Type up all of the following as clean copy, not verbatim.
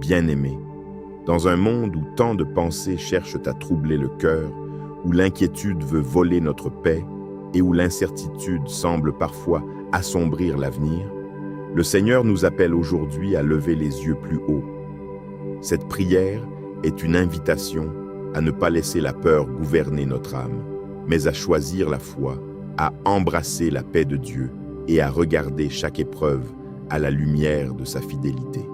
Bien-aimés, dans un monde où tant de pensées cherchent à troubler le cœur, où l'inquiétude veut voler notre paix et où l'incertitude semble parfois assombrir l'avenir, le Seigneur nous appelle aujourd'hui à lever les yeux plus haut. Cette prière est une invitation à ne pas laisser la peur gouverner notre âme, mais à choisir la foi, à embrasser la paix de Dieu et à regarder chaque épreuve à la lumière de sa fidélité.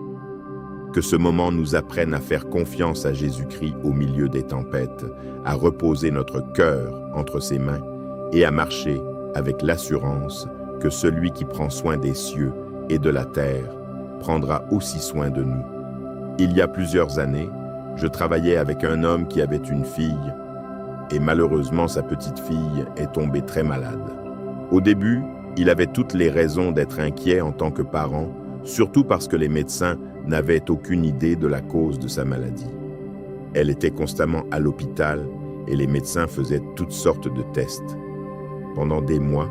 Que ce moment nous apprenne à faire confiance à Jésus-Christ au milieu des tempêtes, à reposer notre cœur entre ses mains et à marcher avec l'assurance que celui qui prend soin des cieux et de la terre prendra aussi soin de nous. Il y a plusieurs années, je travaillais avec un homme qui avait une fille et malheureusement sa petite fille est tombée très malade. Au début, il avait toutes les raisons d'être inquiet en tant que parent, surtout parce que les médecins n'avaient aucune idée de la cause de sa maladie. Elle était constamment à l'hôpital et les médecins faisaient toutes sortes de tests. Pendant des mois,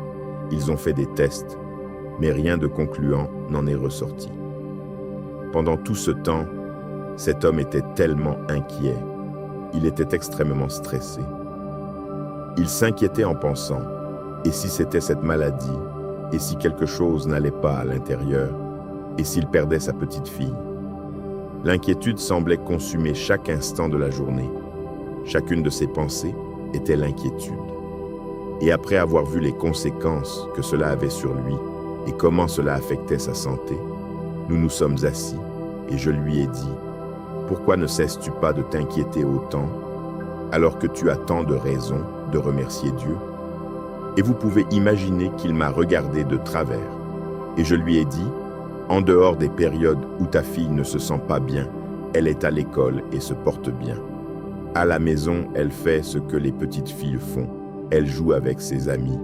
ils ont fait des tests, mais rien de concluant n'en est ressorti. Pendant tout ce temps, cet homme était tellement inquiet. Il était extrêmement stressé. Il s'inquiétait en pensant, et si c'était cette maladie, et si quelque chose n'allait pas à l'intérieur, et s'il perdait sa petite fille. L'inquiétude semblait consumer chaque instant de la journée. Chacune de ses pensées était l'inquiétude. Et après avoir vu les conséquences que cela avait sur lui et comment cela affectait sa santé, nous nous sommes assis et je lui ai dit « Pourquoi ne cesses-tu pas de t'inquiéter autant alors que tu as tant de raisons de remercier Dieu ?» Et vous pouvez imaginer qu'il m'a regardé de travers. Et je lui ai dit « En dehors des périodes où ta fille ne se sent pas bien, elle est à l'école et se porte bien. À la maison, elle fait ce que les petites filles font. Elle joue avec ses amis.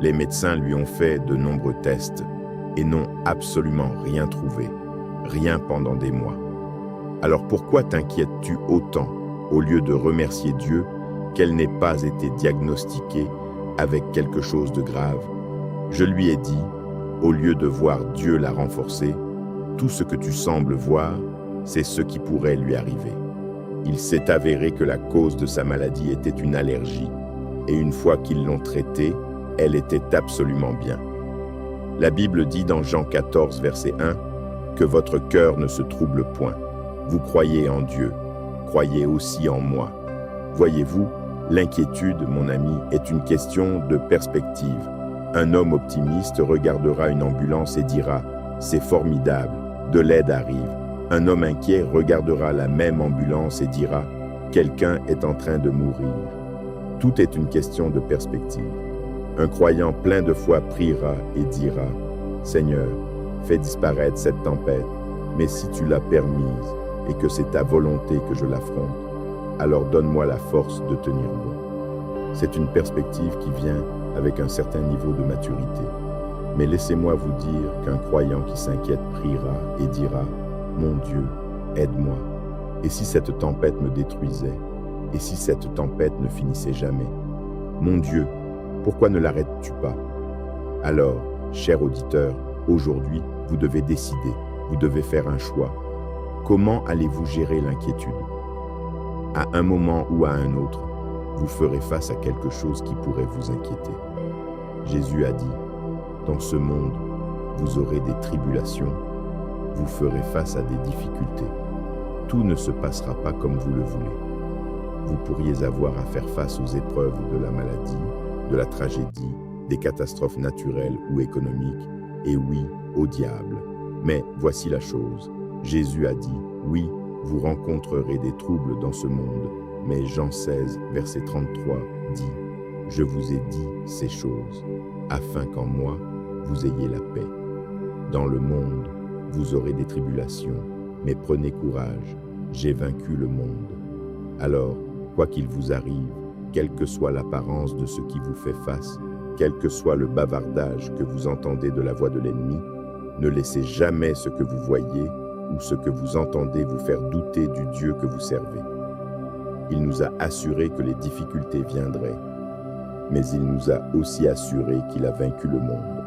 Les médecins lui ont fait de nombreux tests et n'ont absolument rien trouvé, rien pendant des mois. Alors pourquoi t'inquiètes-tu autant au lieu de remercier Dieu qu'elle n'ait pas été diagnostiquée avec quelque chose de grave? Je lui ai dit, au lieu de voir Dieu la renforcer, tout ce que tu sembles voir, c'est ce qui pourrait lui arriver. Il s'est avéré que la cause de sa maladie était une allergie, et une fois qu'ils l'ont traitée, elle était absolument bien. La Bible dit dans Jean 14, verset 1, que votre cœur ne se trouble point. Vous croyez en Dieu, croyez aussi en moi. Voyez-vous, l'inquiétude, mon ami, est une question de perspective. Un homme optimiste regardera une ambulance et dira « C'est formidable, de l'aide arrive ». Un homme inquiet regardera la même ambulance et dira « Quelqu'un est en train de mourir ». Tout est une question de perspective. Un croyant plein de foi priera et dira « Seigneur, fais disparaître cette tempête, mais si tu l'as permise et que c'est ta volonté que je l'affronte, alors donne-moi la force de tenir bon. » C'est une perspective qui vient avec un certain niveau de maturité. Mais laissez-moi vous dire qu'un croyant qui s'inquiète priera et dira « Mon Dieu, aide-moi. Et si cette tempête me détruisait? Et si cette tempête ne finissait jamais? Mon Dieu, pourquoi ne l'arrêtes-tu pas? » Alors, cher auditeur, aujourd'hui, vous devez décider, vous devez faire un choix. Comment allez-vous gérer l'inquiétude? À un moment ou à un autre, vous ferez face à quelque chose qui pourrait vous inquiéter. Jésus a dit, dans ce monde, vous aurez des tribulations, vous ferez face à des difficultés. Tout ne se passera pas comme vous le voulez. Vous pourriez avoir à faire face aux épreuves de la maladie, de la tragédie, des catastrophes naturelles ou économiques, et oui, au diable. Mais voici la chose, Jésus a dit, oui, vous rencontrerez des troubles dans ce monde, mais Jean 16, verset 33 dit, je vous ai dit ces choses, afin qu'en moi, vous ayez la paix. Dans le monde, vous aurez des tribulations, mais prenez courage, j'ai vaincu le monde. Alors, quoi qu'il vous arrive, quelle que soit l'apparence de ce qui vous fait face, quel que soit le bavardage que vous entendez de la voix de l'ennemi, ne laissez jamais ce que vous voyez ou ce que vous entendez vous faire douter du Dieu que vous servez. Il nous a assuré que les difficultés viendraient, mais il nous a aussi assuré qu'il a vaincu le monde.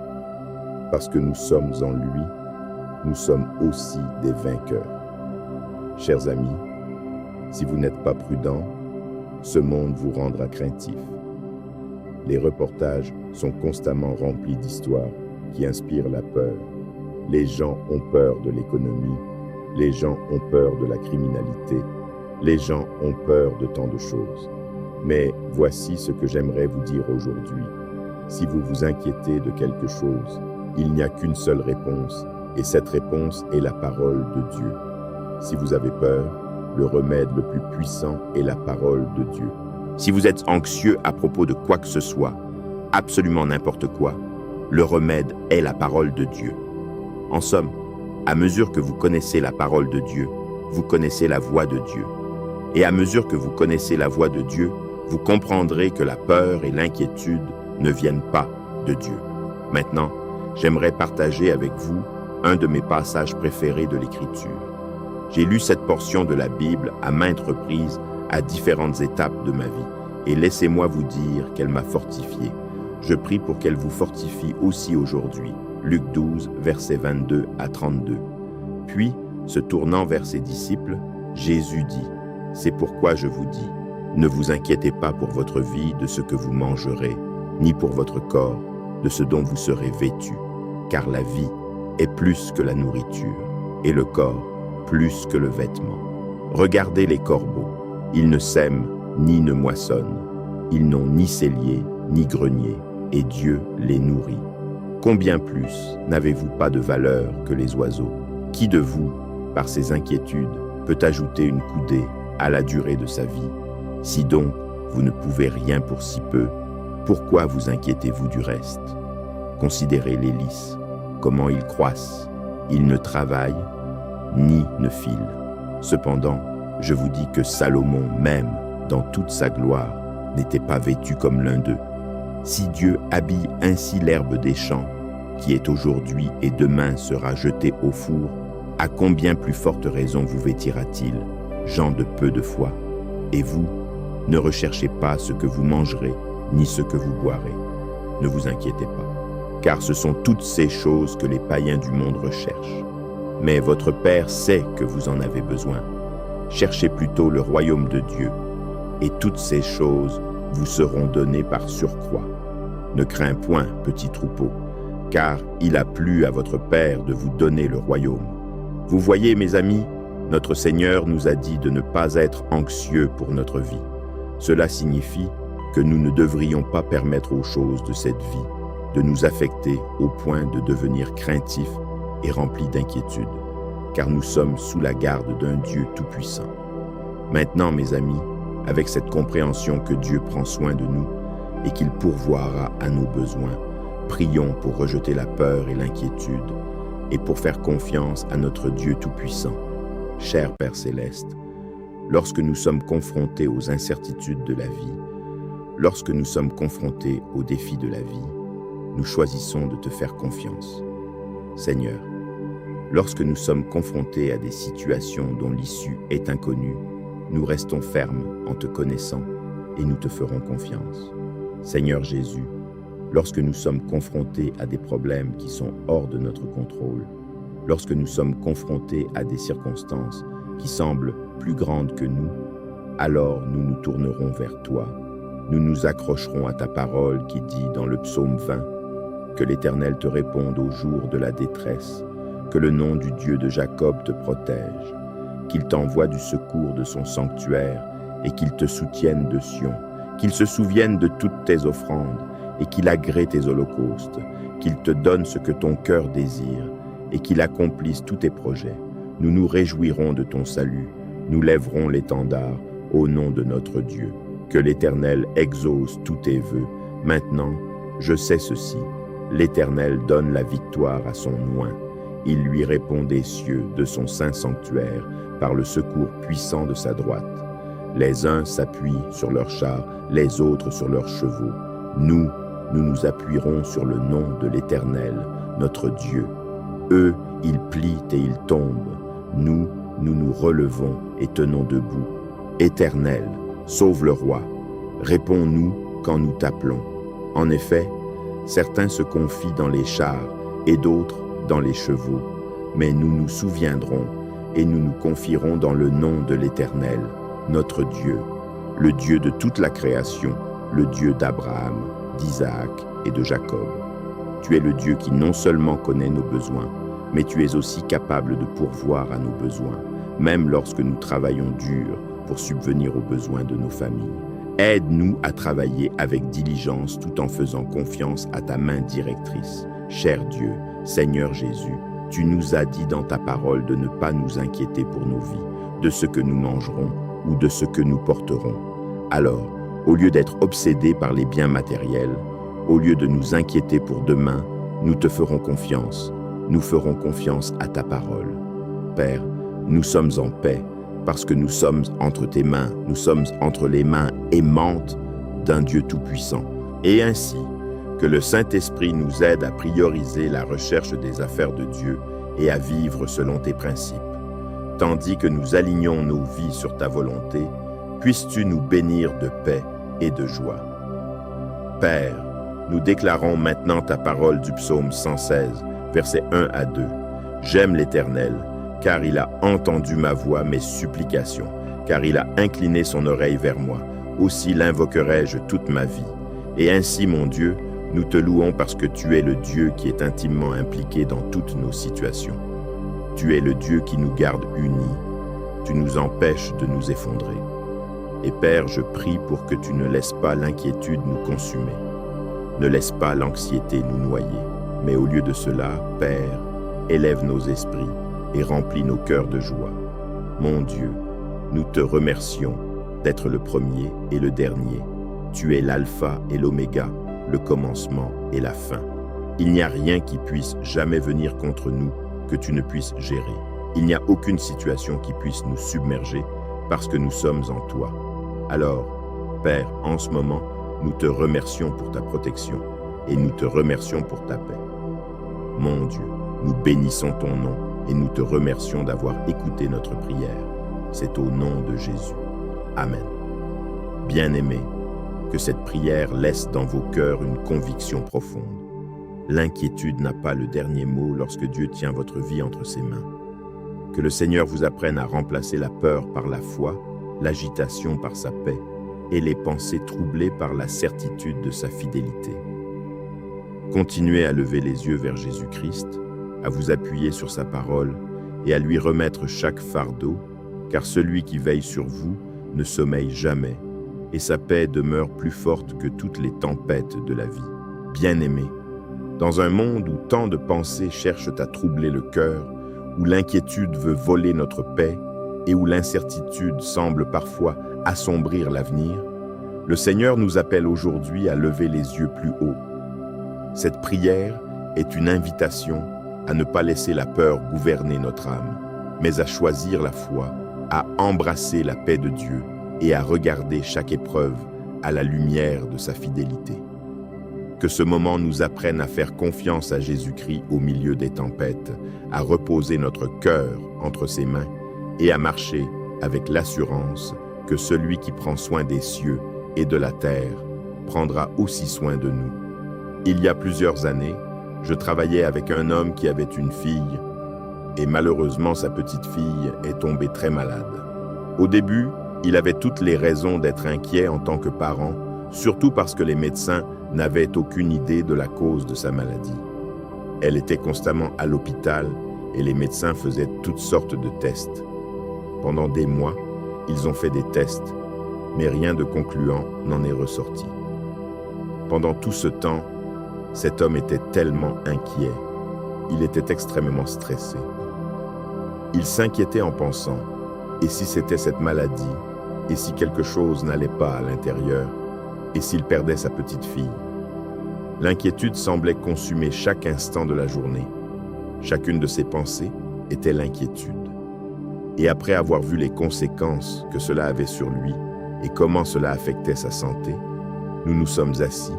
Parce que nous sommes en lui, nous sommes aussi des vainqueurs. Chers amis, si vous n'êtes pas prudents, ce monde vous rendra craintif. Les reportages sont constamment remplis d'histoires qui inspirent la peur. Les gens ont peur de l'économie, les gens ont peur de la criminalité, les gens ont peur de tant de choses. Mais voici ce que j'aimerais vous dire aujourd'hui. Si vous vous inquiétez de quelque chose, il n'y a qu'une seule réponse, et cette réponse est la parole de Dieu. Si vous avez peur, le remède le plus puissant est la parole de Dieu. Si vous êtes anxieux à propos de quoi que ce soit, absolument n'importe quoi, le remède est la parole de Dieu. En somme, à mesure que vous connaissez la parole de Dieu, vous connaissez la voix de Dieu. Et à mesure que vous connaissez la voix de Dieu, vous comprendrez que la peur et l'inquiétude ne viennent pas de Dieu. Maintenant, j'aimerais partager avec vous un de mes passages préférés de l'Écriture. J'ai lu cette portion de la Bible à maintes reprises à différentes étapes de ma vie, et laissez-moi vous dire qu'elle m'a fortifié. Je prie pour qu'elle vous fortifie aussi aujourd'hui. Luc 12, versets 22 à 32. Puis, se tournant vers ses disciples, Jésus dit, « C'est pourquoi je vous dis, ne vous inquiétez pas pour votre vie de ce que vous mangerez, ni pour votre corps, de ce dont vous serez vêtus, car la vie est plus que la nourriture, et le corps plus que le vêtement. Regardez les corbeaux, ils ne sèment ni ne moissonnent, ils n'ont ni cellier ni grenier, et Dieu les nourrit. Combien plus n'avez-vous pas de valeur que les oiseaux? Qui de vous, par ses inquiétudes, peut ajouter une coudée à la durée de sa vie? Si donc vous ne pouvez rien pour si peu, pourquoi vous inquiétez-vous du reste? Considérez les lys, comment ils croissent, ils ne travaillent ni ne filent. Cependant, je vous dis que Salomon même, dans toute sa gloire, n'était pas vêtu comme l'un d'eux. Si Dieu habille ainsi l'herbe des champs, qui est aujourd'hui et demain sera jetée au four, à combien plus forte raison vous vêtira-t-il, gens de peu de foi? Et vous, ne recherchez pas ce que vous mangerez, ni ce que vous boirez. Ne vous inquiétez pas, car ce sont toutes ces choses que les païens du monde recherchent. Mais votre Père sait que vous en avez besoin. Cherchez plutôt le royaume de Dieu, et toutes ces choses vous seront données par surcroît. Ne crains point, petit troupeau, car il a plu à votre Père de vous donner le royaume. Vous voyez, mes amis, notre Seigneur nous a dit de ne pas être anxieux pour notre vie. Cela signifie que nous ne devrions pas permettre aux choses de cette vie de nous affecter au point de devenir craintifs et remplis d'inquiétude, car nous sommes sous la garde d'un Dieu tout-puissant. Maintenant, mes amis, avec cette compréhension que Dieu prend soin de nous et qu'il pourvoira à nos besoins, prions pour rejeter la peur et l'inquiétude et pour faire confiance à notre Dieu tout-puissant. Cher Père Céleste, lorsque nous sommes confrontés aux incertitudes de la vie, lorsque nous sommes confrontés aux défis de la vie, nous choisissons de te faire confiance. Seigneur, lorsque nous sommes confrontés à des situations dont l'issue est inconnue, nous restons fermes en te connaissant et nous te ferons confiance. Seigneur Jésus, lorsque nous sommes confrontés à des problèmes qui sont hors de notre contrôle, lorsque nous sommes confrontés à des circonstances qui semblent plus grandes que nous, alors nous nous tournerons vers toi. Nous nous accrocherons à ta parole qui dit dans le psaume 20 que l'Éternel te réponde au jour de la détresse, que le nom du Dieu de Jacob te protège, qu'il t'envoie du secours de son sanctuaire et qu'il te soutienne de Sion, qu'il se souvienne de toutes tes offrandes et qu'il agrée tes holocaustes, qu'il te donne ce que ton cœur désire et qu'il accomplisse tous tes projets. Nous nous réjouirons de ton salut, nous lèverons l'étendard au nom de notre Dieu. Que l'Éternel exauce tous tes vœux. Maintenant, je sais ceci, l'Éternel donne la victoire à son oint. Il lui répond des cieux de son saint sanctuaire par le secours puissant de sa droite. Les uns s'appuient sur leurs chars, les autres sur leurs chevaux. Nous nous appuierons sur le nom de l'Éternel, notre Dieu. Eux, ils plient et ils tombent. Nous nous relevons et tenons debout. Éternel, sauve le roi. Réponds-nous quand nous t'appelons. En effet, certains se confient dans les chars et d'autres dans les chevaux. Mais nous nous souviendrons et nous nous confierons dans le nom de l'Éternel, notre Dieu, le Dieu de toute la création, le Dieu d'Abraham, d'Isaac et de Jacob. Tu es le Dieu qui non seulement connaît nos besoins, mais tu es aussi capable de pourvoir à nos besoins, même lorsque nous travaillons dur pour subvenir aux besoins de nos familles. Aide-nous à travailler avec diligence tout en faisant confiance à ta main directrice. Cher Dieu, Seigneur Jésus, tu nous as dit dans ta parole de ne pas nous inquiéter pour nos vies, de ce que nous mangerons ou de ce que nous porterons. Alors, au lieu d'être obsédés par les biens matériels, au lieu de nous inquiéter pour demain, nous te ferons confiance. Nous ferons confiance à ta parole. Père, nous sommes en paix parce que nous sommes entre tes mains, nous sommes entre les mains aimantes d'un Dieu tout-puissant. Et ainsi, que le Saint-Esprit nous aide à prioriser la recherche des affaires de Dieu et à vivre selon tes principes. Tandis que nous alignons nos vies sur ta volonté, puisses-tu nous bénir de paix et de joie. Père, nous déclarons maintenant ta parole du psaume 116, versets 1 à 2. J'aime l'Éternel, car il a entendu ma voix, mes supplications, car il a incliné son oreille vers moi. Aussi l'invoquerai-je toute ma vie. Et ainsi, mon Dieu, nous te louons parce que tu es le Dieu qui est intimement impliqué dans toutes nos situations. Tu es le Dieu qui nous garde unis. Tu nous empêches de nous effondrer. Et Père, je prie pour que tu ne laisses pas l'inquiétude nous consumer. Ne laisse pas l'anxiété nous noyer. Mais au lieu de cela, Père, élève nos esprits et remplis nos cœurs de joie. Mon Dieu, nous te remercions d'être le premier et le dernier. Tu es l'alpha et l'oméga, le commencement et la fin. Il n'y a rien qui puisse jamais venir contre nous que tu ne puisses gérer. Il n'y a aucune situation qui puisse nous submerger parce que nous sommes en toi. Alors, Père, en ce moment, nous te remercions pour ta protection et nous te remercions pour ta paix. Mon Dieu, nous bénissons ton nom et nous te remercions d'avoir écouté notre prière. C'est au nom de Jésus. Amen. Bien-aimés, que cette prière laisse dans vos cœurs une conviction profonde. L'inquiétude n'a pas le dernier mot lorsque Dieu tient votre vie entre ses mains. Que le Seigneur vous apprenne à remplacer la peur par la foi, l'agitation par sa paix et les pensées troublées par la certitude de sa fidélité. Continuez à lever les yeux vers Jésus-Christ, à vous appuyer sur sa parole et à lui remettre chaque fardeau, car celui qui veille sur vous ne sommeille jamais, et sa paix demeure plus forte que toutes les tempêtes de la vie. Bien-aimés, dans un monde où tant de pensées cherchent à troubler le cœur, où l'inquiétude veut voler notre paix et où l'incertitude semble parfois assombrir l'avenir, le Seigneur nous appelle aujourd'hui à lever les yeux plus haut. Cette prière est une invitation à ne pas laisser la peur gouverner notre âme, mais à choisir la foi, à embrasser la paix de Dieu et à regarder chaque épreuve à la lumière de sa fidélité. Que ce moment nous apprenne à faire confiance à Jésus-Christ au milieu des tempêtes, à reposer notre cœur entre ses mains et à marcher avec l'assurance que celui qui prend soin des cieux et de la terre prendra aussi soin de nous. Il y a plusieurs années, je travaillais avec un homme qui avait une fille et malheureusement sa petite fille est tombée très malade. Au début, il avait toutes les raisons d'être inquiet en tant que parent, surtout parce que les médecins n'avaient aucune idée de la cause de sa maladie. Elle était constamment à l'hôpital et les médecins faisaient toutes sortes de tests. Pendant des mois, ils ont fait des tests, mais rien de concluant n'en est ressorti. Pendant tout ce temps, cet homme était tellement inquiet. Il était extrêmement stressé. Il s'inquiétait en pensant, et si c'était cette maladie, et si quelque chose n'allait pas à l'intérieur, et s'il perdait sa petite fille. L'inquiétude semblait consumer chaque instant de la journée. Chacune de ses pensées était l'inquiétude. Et après avoir vu les conséquences que cela avait sur lui et comment cela affectait sa santé, nous nous sommes assis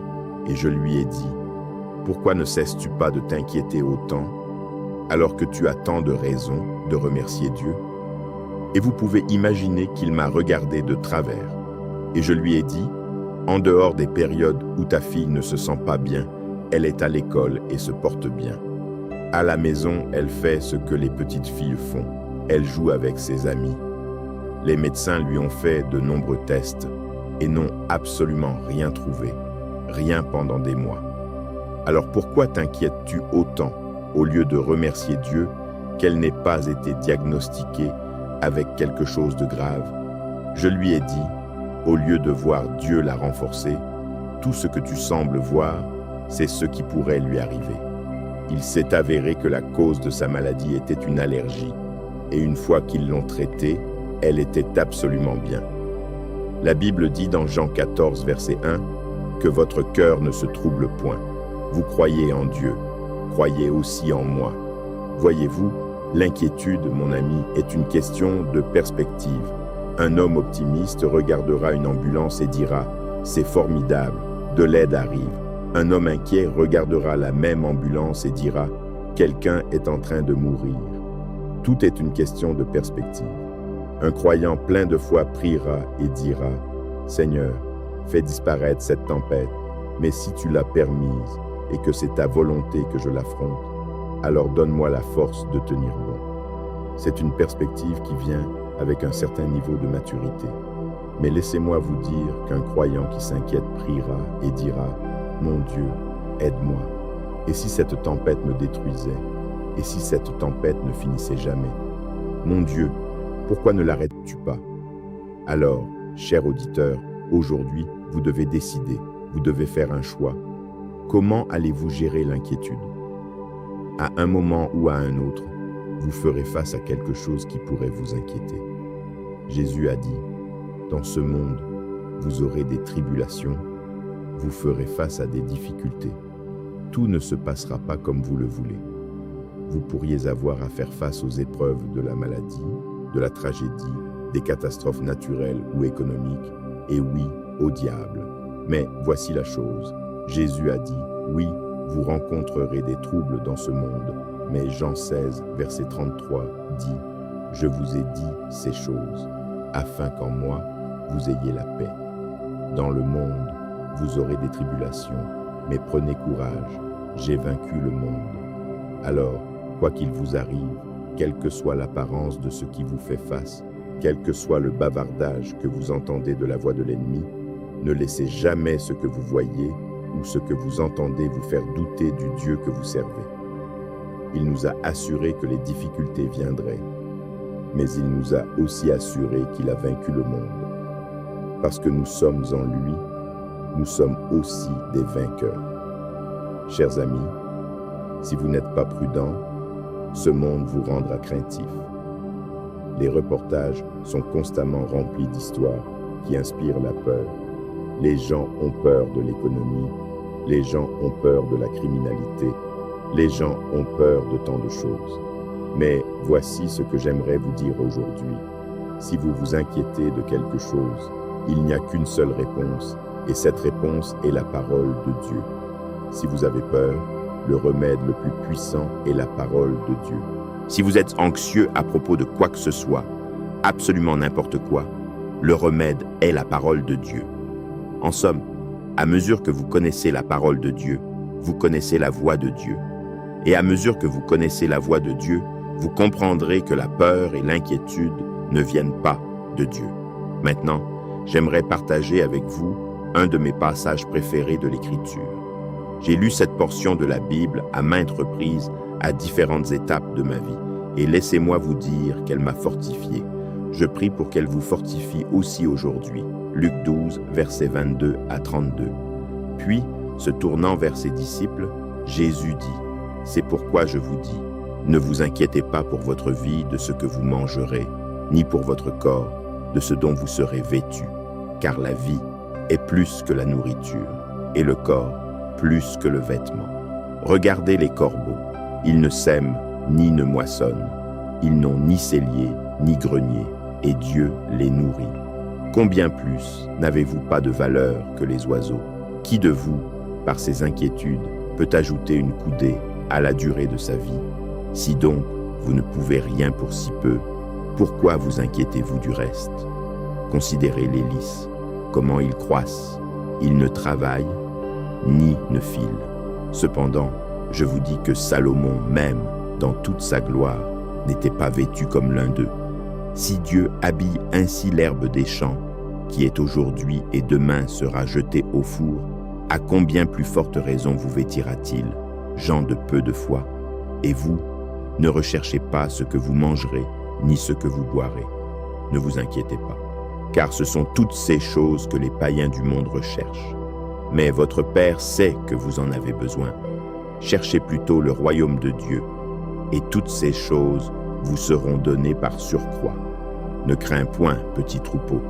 et je lui ai dit « Pourquoi ne cesses-tu pas de t'inquiéter autant alors que tu as tant de raisons de remercier Dieu ?» Et vous pouvez imaginer qu'il m'a regardé de travers. Et je lui ai dit « En dehors des périodes où ta fille ne se sent pas bien, elle est à l'école et se porte bien. À la maison, elle fait ce que les petites filles font. elle joue avec ses amis. Les médecins lui ont fait de nombreux tests et n'ont absolument rien trouvé, rien pendant des mois. Alors pourquoi t'inquiètes-tu autant au lieu de remercier Dieu qu'elle n'ait pas été diagnostiquée avec quelque chose de grave? Je lui ai dit, au lieu de voir Dieu la renforcer, tout ce que tu sembles voir, c'est ce qui pourrait lui arriver. Il s'est avéré que la cause de sa maladie était une allergie, et une fois qu'ils l'ont traitée, elle était absolument bien. La Bible dit dans Jean 14, verset 1, que votre cœur ne se trouble point. Vous croyez en Dieu, croyez aussi en moi. Voyez-vous, l'inquiétude, mon ami, est une question de perspective. Un homme optimiste regardera une ambulance et dira « C'est formidable, de l'aide arrive ». Un homme inquiet regardera la même ambulance et dira « Quelqu'un est en train de mourir ». Tout est une question de perspective. Un croyant plein de foi priera et dira « Seigneur, fais disparaître cette tempête, mais si tu l'as permise et que c'est ta volonté que je l'affronte, alors donne-moi la force de tenir bon. » C'est une perspective qui vient avec un certain niveau de maturité. Mais laissez-moi vous dire qu'un croyant qui s'inquiète priera et dira « Mon Dieu, aide-moi. Et si cette tempête me détruisait? Et si cette tempête ne finissait jamais? Mon Dieu, pourquoi ne l'arrêtes-tu pas? » Alors, cher auditeur, aujourd'hui, vous devez décider, vous devez faire un choix. Comment allez-vous gérer l'inquiétude? À un moment ou à un autre, vous ferez face à quelque chose qui pourrait vous inquiéter. Jésus a dit, dans ce monde, vous aurez des tribulations, vous ferez face à des difficultés. Tout ne se passera pas comme vous le voulez. Vous pourriez avoir à faire face aux épreuves de la maladie, de la tragédie, des catastrophes naturelles ou économiques, et oui, au diable. Mais voici la chose, Jésus a dit, oui, vous rencontrerez des troubles dans ce monde, mais Jean 16, verset 33 dit, je vous ai dit ces choses, afin qu'en moi, vous ayez la paix. Dans le monde, vous aurez des tribulations, mais prenez courage, j'ai vaincu le monde. Alors, quoi qu'il vous arrive, quelle que soit l'apparence de ce qui vous fait face, quel que soit le bavardage que vous entendez de la voix de l'ennemi, ne laissez jamais ce que vous voyez ou ce que vous entendez vous faire douter du Dieu que vous servez. Il nous a assuré que les difficultés viendraient, mais il nous a aussi assuré qu'il a vaincu le monde. Parce que nous sommes en lui, nous sommes aussi des vainqueurs. Chers amis, si vous n'êtes pas prudents, ce monde vous rendra craintif. Les reportages sont constamment remplis d'histoires qui inspirent la peur. Les gens ont peur de l'économie, les gens ont peur de la criminalité, les gens ont peur de tant de choses. Mais voici ce que j'aimerais vous dire aujourd'hui. Si vous vous inquiétez de quelque chose, il n'y a qu'une seule réponse, et cette réponse est la parole de Dieu. Si vous avez peur, le remède le plus puissant est la parole de Dieu. Si vous êtes anxieux à propos de quoi que ce soit, absolument n'importe quoi, le remède est la parole de Dieu. En somme, à mesure que vous connaissez la parole de Dieu, vous connaissez la voix de Dieu. Et à mesure que vous connaissez la voix de Dieu, vous comprendrez que la peur et l'inquiétude ne viennent pas de Dieu. Maintenant, j'aimerais partager avec vous un de mes passages préférés de l'Écriture. J'ai lu cette portion de la Bible à maintes reprises à différentes étapes de ma vie, et laissez-moi vous dire qu'elle m'a fortifié. Je prie pour qu'elle vous fortifie aussi aujourd'hui. Luc 12, versets 22 à 32. Puis, se tournant vers ses disciples, Jésus dit, « C'est pourquoi je vous dis, ne vous inquiétez pas pour votre vie de ce que vous mangerez, ni pour votre corps de ce dont vous serez vêtus, car la vie est plus que la nourriture, et le corps plus que le vêtement. Regardez les corbeaux, ils ne sèment ni ne moissonnent, ils n'ont ni cellier ni grenier, et Dieu les nourrit. Combien plus n'avez-vous pas de valeur que les oiseaux? Qui de vous, par ses inquiétudes, peut ajouter une coudée à la durée de sa vie? Si donc vous ne pouvez rien pour si peu, pourquoi vous inquiétez-vous du reste? Considérez les lys, comment ils croissent, ils ne travaillent ni ne filent. Cependant, je vous dis que Salomon, même dans toute sa gloire, n'étaient pas vêtus comme l'un d'eux. Si Dieu habille ainsi l'herbe des champs, qui est aujourd'hui et demain sera jetée au four, à combien plus forte raison vous vêtira-t-il, gens de peu de foi? Et vous, ne recherchez pas ce que vous mangerez, ni ce que vous boirez. Ne vous inquiétez pas, car ce sont toutes ces choses que les païens du monde recherchent. Mais votre Père sait que vous en avez besoin. Cherchez plutôt le royaume de Dieu, et toutes ces choses vous seront données par surcroît. Ne crains point, petit troupeau,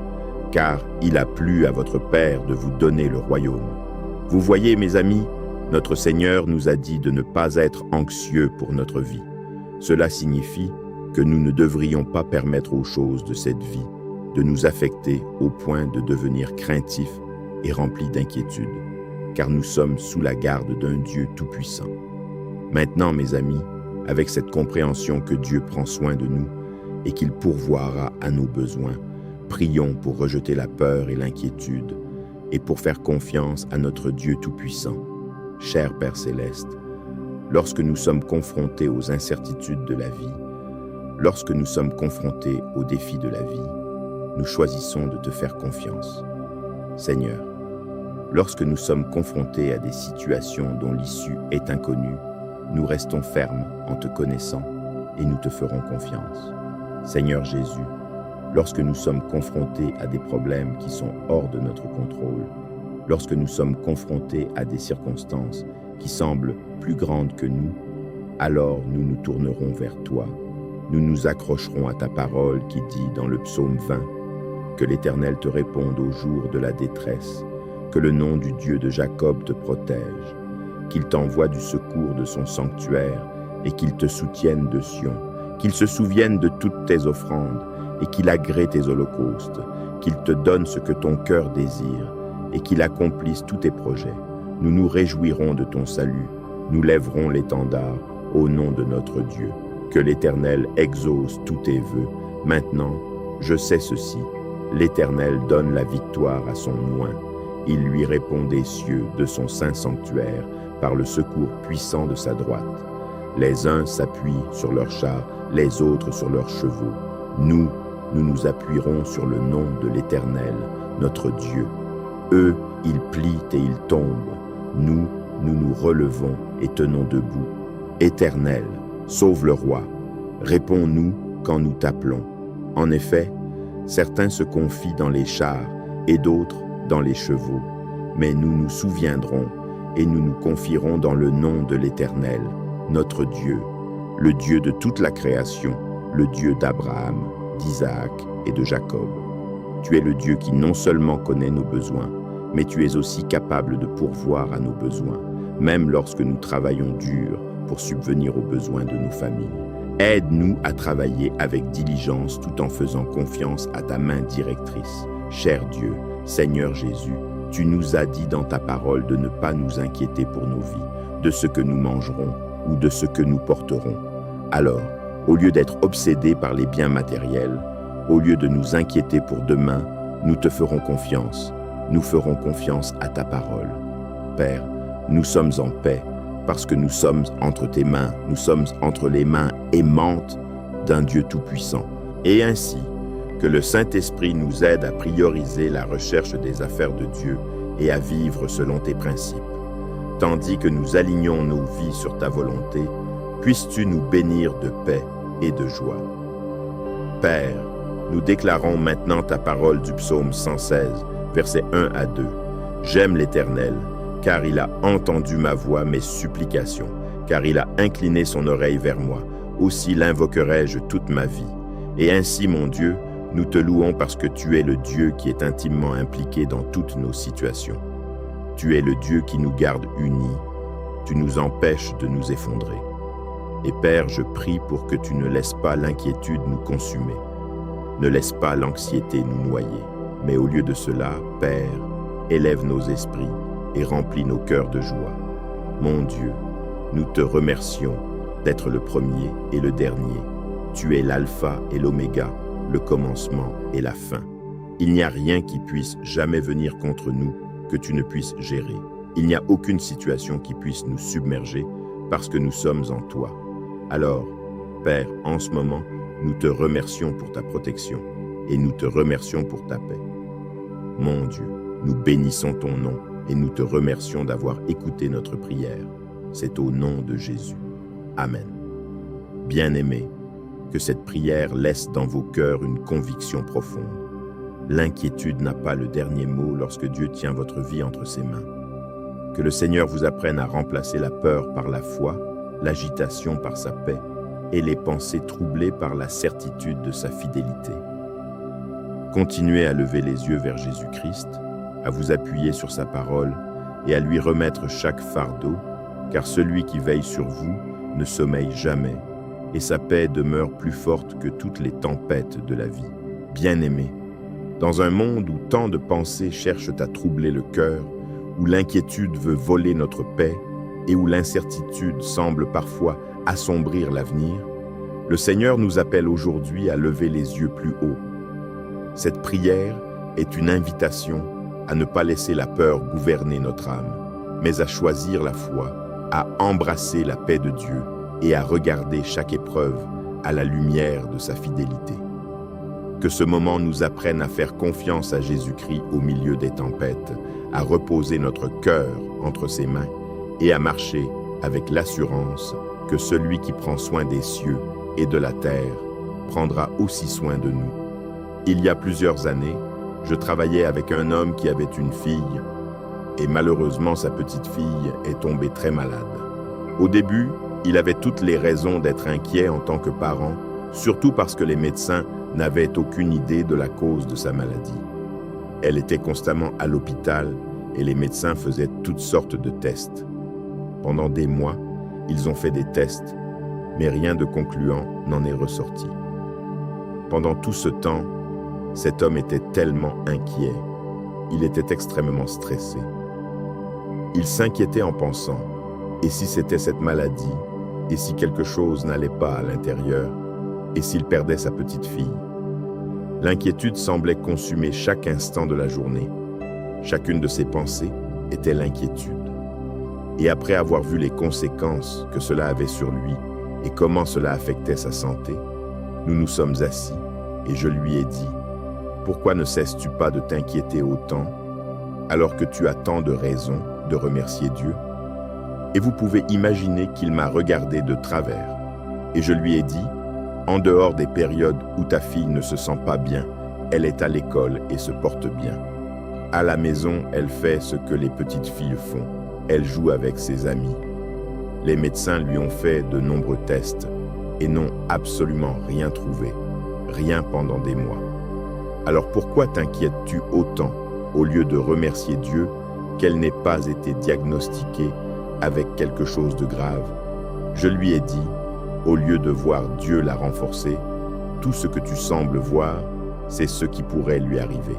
car il a plu à votre Père de vous donner le royaume. Vous voyez, mes amis, notre Seigneur nous a dit de ne pas être anxieux pour notre vie. Cela signifie que nous ne devrions pas permettre aux choses de cette vie de nous affecter au point de devenir craintifs et remplis d'inquiétude, car nous sommes sous la garde d'un Dieu tout-puissant. Maintenant, mes amis, avec cette compréhension que Dieu prend soin de nous et qu'il pourvoira à nos besoins, prions pour rejeter la peur et l'inquiétude et pour faire confiance à notre Dieu tout-puissant. Cher Père Céleste, lorsque nous sommes confrontés aux incertitudes de la vie, lorsque nous sommes confrontés aux défis de la vie, nous choisissons de te faire confiance. Seigneur, lorsque nous sommes confrontés à des situations dont l'issue est inconnue, nous restons fermes en te connaissant et nous te ferons confiance. Seigneur Jésus, lorsque nous sommes confrontés à des problèmes qui sont hors de notre contrôle, lorsque nous sommes confrontés à des circonstances qui semblent plus grandes que nous, alors nous nous tournerons vers toi. Nous nous accrocherons à ta parole qui dit dans le psaume 20 que l'Éternel te réponde au jour de la détresse, que le nom du Dieu de Jacob te protège, qu'il t'envoie du secours de son sanctuaire et qu'il te soutienne de Sion, qu'il se souvienne de toutes tes offrandes et qu'il agrée tes holocaustes, qu'il te donne ce que ton cœur désire et qu'il accomplisse tous tes projets. Nous nous réjouirons de ton salut, nous lèverons l'étendard au nom de notre Dieu. Que l'Éternel exauce tous tes vœux. Maintenant, je sais ceci, l'Éternel donne la victoire à son oint. Il lui répond des cieux de son saint sanctuaire par le secours puissant de sa droite. Les uns s'appuient sur leurs chars, les autres sur leurs chevaux. Nous nous appuierons sur le nom de l'Éternel, notre Dieu. Eux, ils plient et ils tombent. Nous nous relevons et tenons debout. Éternel, sauve le roi. Réponds-nous quand nous t'appelons. En effet, certains se confient dans les chars et d'autres dans les chevaux. Mais nous nous souviendrons et nous nous confierons dans le nom de l'Éternel, notre Dieu, le Dieu de toute la création, le Dieu d'Abraham, d'Isaac et de Jacob. Tu es le Dieu qui non seulement connaît nos besoins, mais tu es aussi capable de pourvoir à nos besoins, même lorsque nous travaillons dur pour subvenir aux besoins de nos familles. Aide-nous à travailler avec diligence tout en faisant confiance à ta main directrice. Cher Dieu, Seigneur Jésus, tu nous as dit dans ta parole de ne pas nous inquiéter pour nos vies, de ce que nous mangerons ou de ce que nous porterons. Alors, au lieu d'être obsédés par les biens matériels, au lieu de nous inquiéter pour demain, nous te ferons confiance. Nous ferons confiance à ta parole. Père, nous sommes en paix parce que nous sommes entre tes mains, nous sommes entre les mains aimantes d'un Dieu tout-puissant. Et ainsi, que le Saint-Esprit nous aide à prioriser la recherche des affaires de Dieu et à vivre selon tes principes. Tandis que nous alignons nos vies sur ta volonté, puisses-tu nous bénir de paix et de joie. Père, nous déclarons maintenant ta parole du psaume 116, versets 1 à 2. J'aime l'Éternel, car il a entendu ma voix, mes supplications, car il a incliné son oreille vers moi. Aussi l'invoquerai-je toute ma vie. Et ainsi, mon Dieu, nous te louons parce que tu es le Dieu qui est intimement impliqué dans toutes nos situations. Tu es le Dieu qui nous garde unis. Tu nous empêches de nous effondrer. Et Père, je prie pour que tu ne laisses pas l'inquiétude nous consumer. Ne laisse pas l'anxiété nous noyer. Mais au lieu de cela, Père, élève nos esprits et remplis nos cœurs de joie. Mon Dieu, nous te remercions d'être le premier et le dernier. Tu es l'alpha et l'oméga, le commencement et la fin. Il n'y a rien qui puisse jamais venir contre nous que tu ne puisses gérer. Il n'y a aucune situation qui puisse nous submerger parce que nous sommes en toi. Alors, Père, en ce moment, nous te remercions pour ta protection et nous te remercions pour ta paix. Mon Dieu, nous bénissons ton nom et nous te remercions d'avoir écouté notre prière. C'est au nom de Jésus. Amen. Bien-aimés, que cette prière laisse dans vos cœurs une conviction profonde. L'inquiétude n'a pas le dernier mot lorsque Dieu tient votre vie entre ses mains. Que le Seigneur vous apprenne à remplacer la peur par la foi, l'agitation par sa paix et les pensées troublées par la certitude de sa fidélité. Continuez à lever les yeux vers Jésus-Christ, à vous appuyer sur sa parole et à lui remettre chaque fardeau, car celui qui veille sur vous ne sommeille jamais, et sa paix demeure plus forte que toutes les tempêtes de la vie. Bien-aimés, dans un monde où tant de pensées cherchent à troubler le cœur, où l'inquiétude veut voler notre paix et où l'incertitude semble parfois assombrir l'avenir, le Seigneur nous appelle aujourd'hui à lever les yeux plus haut. Cette prière est une invitation à ne pas laisser la peur gouverner notre âme, mais à choisir la foi, à embrasser la paix de Dieu et à regarder chaque épreuve à la lumière de sa fidélité. Que ce moment nous apprenne à faire confiance à Jésus-Christ au milieu des tempêtes, à reposer notre cœur entre ses mains et à marcher avec l'assurance que celui qui prend soin des cieux et de la terre prendra aussi soin de nous. Il y a plusieurs années, je travaillais avec un homme qui avait une fille et malheureusement sa petite fille est tombée très malade. Au début, il avait toutes les raisons d'être inquiet en tant que parent, surtout parce que les médecins n'avaient aucune idée de la cause de sa maladie. Elle était constamment à l'hôpital et les médecins faisaient toutes sortes de tests. Pendant des mois, ils ont fait des tests, mais rien de concluant n'en est ressorti. Pendant tout ce temps, cet homme était tellement inquiet. Il était extrêmement stressé. Il s'inquiétait en pensant, et si c'était cette maladie, et si quelque chose n'allait pas à l'intérieur, et s'il perdait sa petite fille. L'inquiétude semblait consumer chaque instant de la journée. Chacune de ses pensées était l'inquiétude. Et après avoir vu les conséquences que cela avait sur lui et comment cela affectait sa santé, nous nous sommes assis et je lui ai dit « Pourquoi ne cesses-tu pas de t'inquiéter autant alors que tu as tant de raisons de remercier Dieu ?» Et vous pouvez imaginer qu'il m'a regardé de travers. Et je lui ai dit « En dehors des périodes où ta fille ne se sent pas bien, elle est à l'école et se porte bien. À la maison, elle fait ce que les petites filles font. Elle joue avec ses amis. Les médecins lui ont fait de nombreux tests et n'ont absolument rien trouvé, rien pendant des mois. Alors pourquoi t'inquiètes-tu autant au lieu de remercier Dieu qu'elle n'ait pas été diagnostiquée avec quelque chose de grave? Je lui ai dit, au lieu de voir Dieu la renforcer, tout ce que tu sembles voir, c'est ce qui pourrait lui arriver.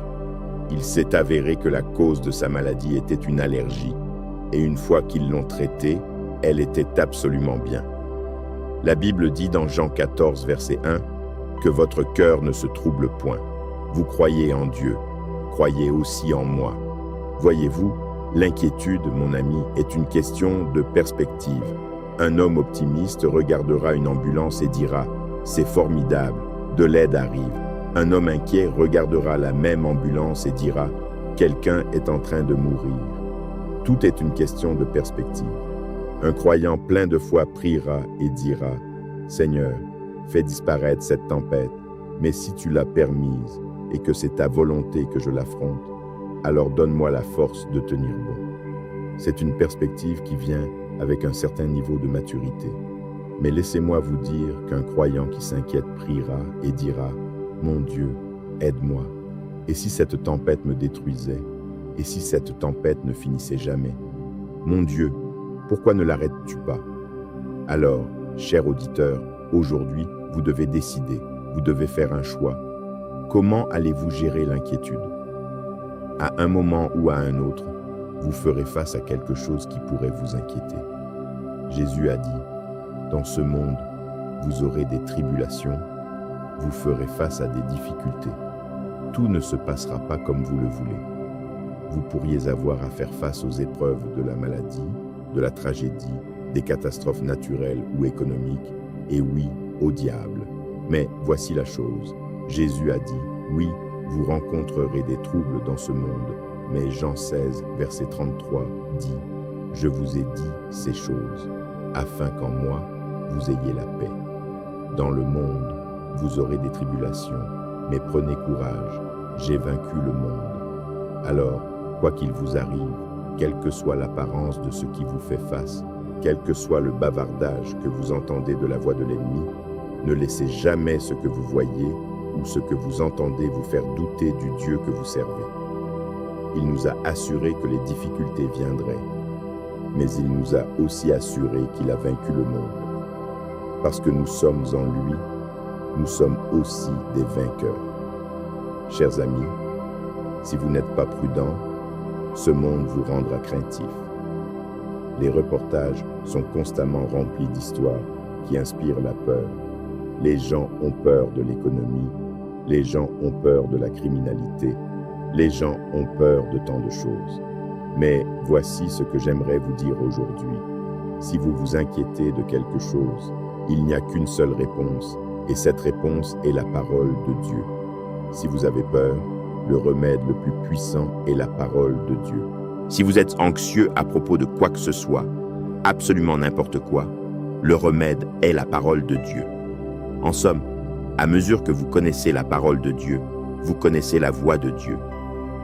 Il s'est avéré que la cause de sa maladie était une allergie, et une fois qu'ils l'ont traitée, elle était absolument bien. La Bible dit dans Jean 14, verset 1, que votre cœur ne se trouble point. Vous croyez en Dieu, croyez aussi en moi. Voyez-vous, l'inquiétude, mon ami, est une question de perspective. Un homme optimiste regardera une ambulance et dira « C'est formidable, de l'aide arrive ». Un homme inquiet regardera la même ambulance et dira « Quelqu'un est en train de mourir ». Tout est une question de perspective. Un croyant plein de foi priera et dira « Seigneur, fais disparaître cette tempête, mais si tu l'as permise et que c'est ta volonté que je l'affronte, alors donne-moi la force de tenir bon. » C'est une perspective qui vient avec un certain niveau de maturité. Mais laissez-moi vous dire qu'un croyant qui s'inquiète priera et dira « Mon Dieu, aide-moi. Et si cette tempête me détruisait? Et si cette tempête ne finissait jamais? Mon Dieu, pourquoi ne l'arrêtes-tu pas? » Alors, cher auditeur, aujourd'hui, vous devez décider, vous devez faire un choix. Comment allez-vous gérer l'inquiétude? À un moment ou à un autre, vous ferez face à quelque chose qui pourrait vous inquiéter. Jésus a dit, « Dans ce monde, vous aurez des tribulations, vous ferez face à des difficultés. Tout ne se passera pas comme vous le voulez. Vous pourriez avoir à faire face aux épreuves de la maladie, de la tragédie, des catastrophes naturelles ou économiques, et oui, au diable. Mais voici la chose. Jésus a dit, oui, vous rencontrerez des troubles dans ce monde. Mais Jean 16, verset 33 dit, je vous ai dit ces choses, afin qu'en moi, vous ayez la paix. Dans le monde, vous aurez des tribulations, mais prenez courage, j'ai vaincu le monde. Alors, quoi qu'il vous arrive, quelle que soit l'apparence de ce qui vous fait face, quel que soit le bavardage que vous entendez de la voix de l'ennemi, ne laissez jamais ce que vous voyez ou ce que vous entendez vous faire douter du Dieu que vous servez. Il nous a assuré que les difficultés viendraient, mais il nous a aussi assuré qu'il a vaincu le monde. Parce que nous sommes en lui, nous sommes aussi des vainqueurs. Chers amis, si vous n'êtes pas prudents, ce monde vous rendra craintif. Les reportages sont constamment remplis d'histoires qui inspirent la peur. Les gens ont peur de l'économie, les gens ont peur de la criminalité, les gens ont peur de tant de choses. Mais voici ce que j'aimerais vous dire aujourd'hui. Si vous vous inquiétez de quelque chose, il n'y a qu'une seule réponse, et cette réponse est la parole de Dieu. Si vous avez peur, le remède le plus puissant est la parole de Dieu. Si vous êtes anxieux à propos de quoi que ce soit, absolument n'importe quoi, le remède est la parole de Dieu. En somme, à mesure que vous connaissez la parole de Dieu, vous connaissez la voix de Dieu.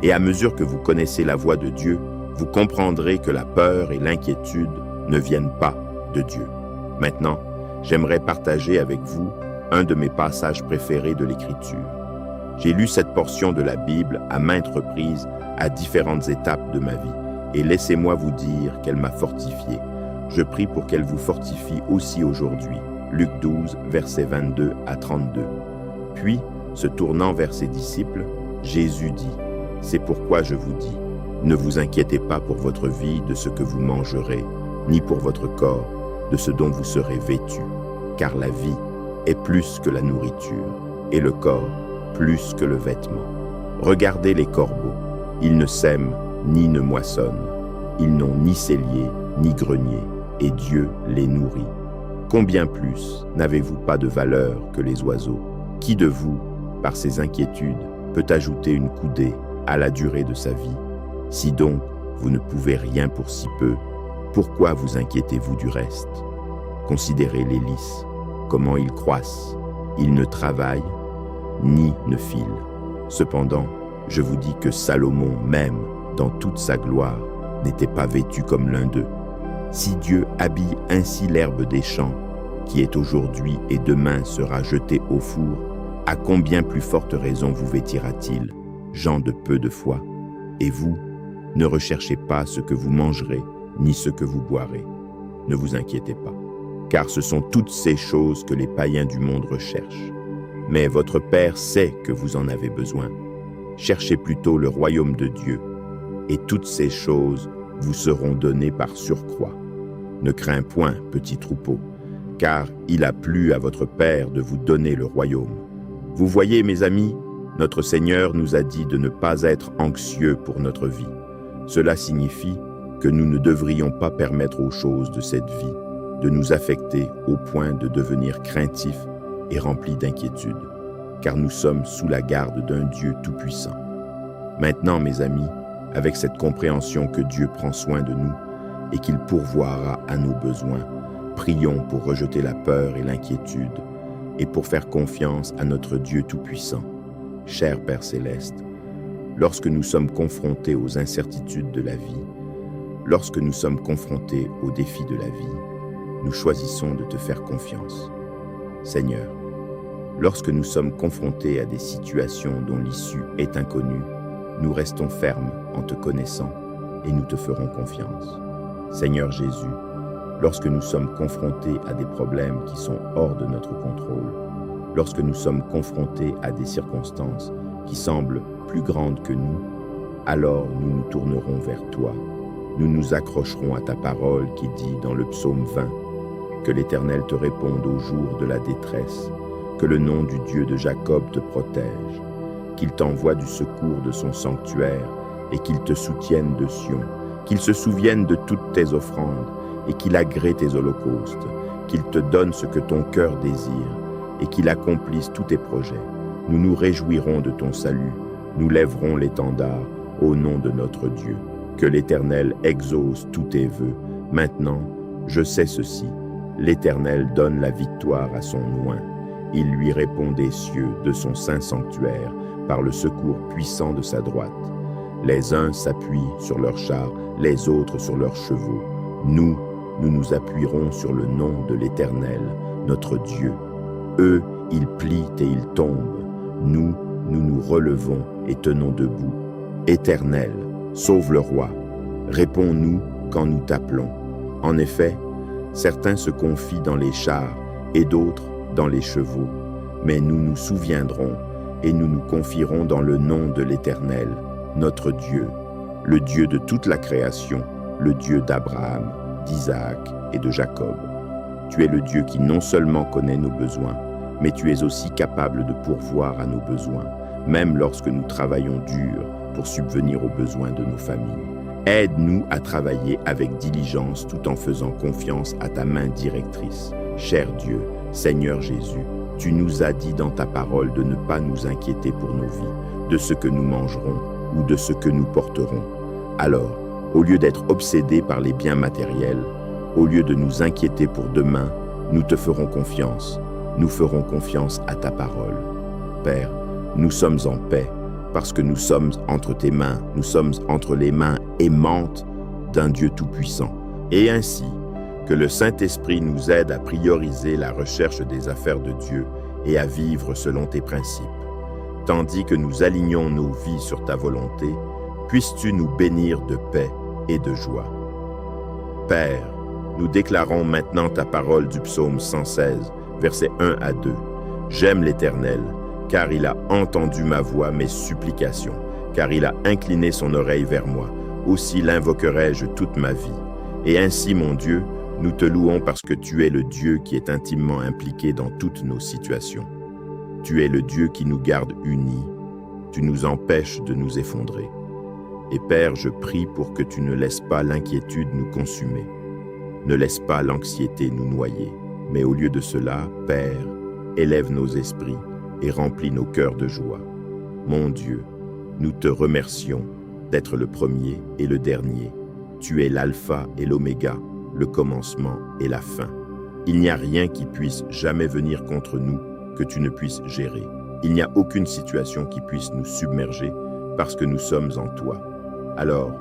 Et à mesure que vous connaissez la voix de Dieu, vous comprendrez que la peur et l'inquiétude ne viennent pas de Dieu. Maintenant, j'aimerais partager avec vous un de mes passages préférés de l'Écriture. J'ai lu cette portion de la Bible à maintes reprises à différentes étapes de ma vie, et laissez-moi vous dire qu'elle m'a fortifié. Je prie pour qu'elle vous fortifie aussi aujourd'hui. Luc 12, versets 22 à 32. Puis, se tournant vers ses disciples, Jésus dit, « C'est pourquoi je vous dis, ne vous inquiétez pas pour votre vie de ce que vous mangerez, ni pour votre corps de ce dont vous serez vêtus, car la vie est plus que la nourriture, et le corps plus que le vêtement. Regardez les corbeaux, ils ne sèment ni ne moissonnent, ils n'ont ni cellier ni grenier, et Dieu les nourrit. Combien plus n'avez-vous pas de valeur que les oiseaux? Qui de vous, par ses inquiétudes, peut ajouter une coudée à la durée de sa vie? Si donc vous ne pouvez rien pour si peu, pourquoi vous inquiétez-vous du reste? Considérez les lys, comment ils croissent, ils ne travaillent ni ne filent. Cependant, je vous dis que Salomon même, dans toute sa gloire, n'était pas vêtu comme l'un d'eux. Si Dieu habille ainsi l'herbe des champs, qui est aujourd'hui et demain sera jetée au four, à combien plus forte raison vous vêtira-t-il, gens de peu de foi? Et vous, ne recherchez pas ce que vous mangerez, ni ce que vous boirez. Ne vous inquiétez pas, car ce sont toutes ces choses que les païens du monde recherchent. Mais votre Père sait que vous en avez besoin. Cherchez plutôt le royaume de Dieu, et toutes ces choses vous seront données par surcroît. Ne crains point, petit troupeau, car il a plu à votre Père de vous donner le royaume. Vous voyez, mes amis, notre Seigneur nous a dit de ne pas être anxieux pour notre vie. Cela signifie que nous ne devrions pas permettre aux choses de cette vie de nous affecter au point de devenir craintifs et remplis d'inquiétude, car nous sommes sous la garde d'un Dieu tout-puissant. Maintenant, mes amis, avec cette compréhension que Dieu prend soin de nous et qu'il pourvoira à nos besoins, prions pour rejeter la peur et l'inquiétude et pour faire confiance à notre Dieu tout-puissant. Cher Père Céleste, lorsque nous sommes confrontés aux incertitudes de la vie, lorsque nous sommes confrontés aux défis de la vie, nous choisissons de te faire confiance. Seigneur, lorsque nous sommes confrontés à des situations dont l'issue est inconnue, nous restons fermes en te connaissant et nous te ferons confiance. Seigneur Jésus, lorsque nous sommes confrontés à des problèmes qui sont hors de notre contrôle, lorsque nous sommes confrontés à des circonstances qui semblent plus grandes que nous, alors nous nous tournerons vers toi. Nous nous accrocherons à ta parole qui dit dans le psaume 20 que l'Éternel te réponde au jour de la détresse, que le nom du Dieu de Jacob te protège, qu'il t'envoie du secours de son sanctuaire et qu'il te soutienne de Sion, qu'il se souvienne de toutes tes offrandes et qu'il agrée tes holocaustes, qu'il te donne ce que ton cœur désire, et qu'il accomplisse tous tes projets. Nous nous réjouirons de ton salut, nous lèverons l'étendard au nom de notre Dieu. Que l'Éternel exauce tous tes vœux. Maintenant, je sais ceci, l'Éternel donne la victoire à son oint. Il lui répond des cieux, de son saint sanctuaire, par le secours puissant de sa droite. Les uns s'appuient sur leurs chars, les autres sur leurs chevaux. Nous nous appuierons sur le nom de l'Éternel, notre Dieu. Eux, ils plient et ils tombent. Nous nous relevons et tenons debout. Éternel, sauve le roi. Réponds-nous quand nous t'appelons. En effet, certains se confient dans les chars et d'autres dans les chevaux. Mais nous nous souviendrons et nous nous confierons dans le nom de l'Éternel, notre Dieu, le Dieu de toute la création, le Dieu d'Abraham, d'Isaac et de Jacob. Tu es le Dieu qui non seulement connaît nos besoins, mais tu es aussi capable de pourvoir à nos besoins, même lorsque nous travaillons dur pour subvenir aux besoins de nos familles. Aide-nous à travailler avec diligence tout en faisant confiance à ta main directrice. Cher Dieu, Seigneur Jésus, tu nous as dit dans ta parole de ne pas nous inquiéter pour nos vies, de ce que nous mangerons ou de ce que nous porterons. Alors, au lieu d'être obsédés par les biens matériels, au lieu de nous inquiéter pour demain, nous te ferons confiance. Nous ferons confiance à ta parole. Père, nous sommes en paix parce que nous sommes entre tes mains, nous sommes entre les mains aimantes d'un Dieu tout-puissant. Et ainsi, que le Saint-Esprit nous aide à prioriser la recherche des affaires de Dieu et à vivre selon tes principes. Tandis que nous alignons nos vies sur ta volonté, puisses-tu nous bénir de paix et de joie. Père, nous déclarons maintenant ta parole du psaume 116, versets 1 à 2. J'aime l'Éternel, car il a entendu ma voix, mes supplications, car il a incliné son oreille vers moi. Aussi l'invoquerai-je toute ma vie. Et ainsi, mon Dieu, nous te louons parce que tu es le Dieu qui est intimement impliqué dans toutes nos situations. Tu es le Dieu qui nous garde unis. Tu nous empêches de nous effondrer. Et Père, je prie pour que tu ne laisses pas l'inquiétude nous consumer. Ne laisse pas l'anxiété nous noyer. Mais au lieu de cela, Père, élève nos esprits et remplis nos cœurs de joie. Mon Dieu, nous te remercions d'être le premier et le dernier. Tu es l'alpha et l'oméga, le commencement et la fin. Il n'y a rien qui puisse jamais venir contre nous que tu ne puisses gérer. Il n'y a aucune situation qui puisse nous submerger parce que nous sommes en toi. Alors,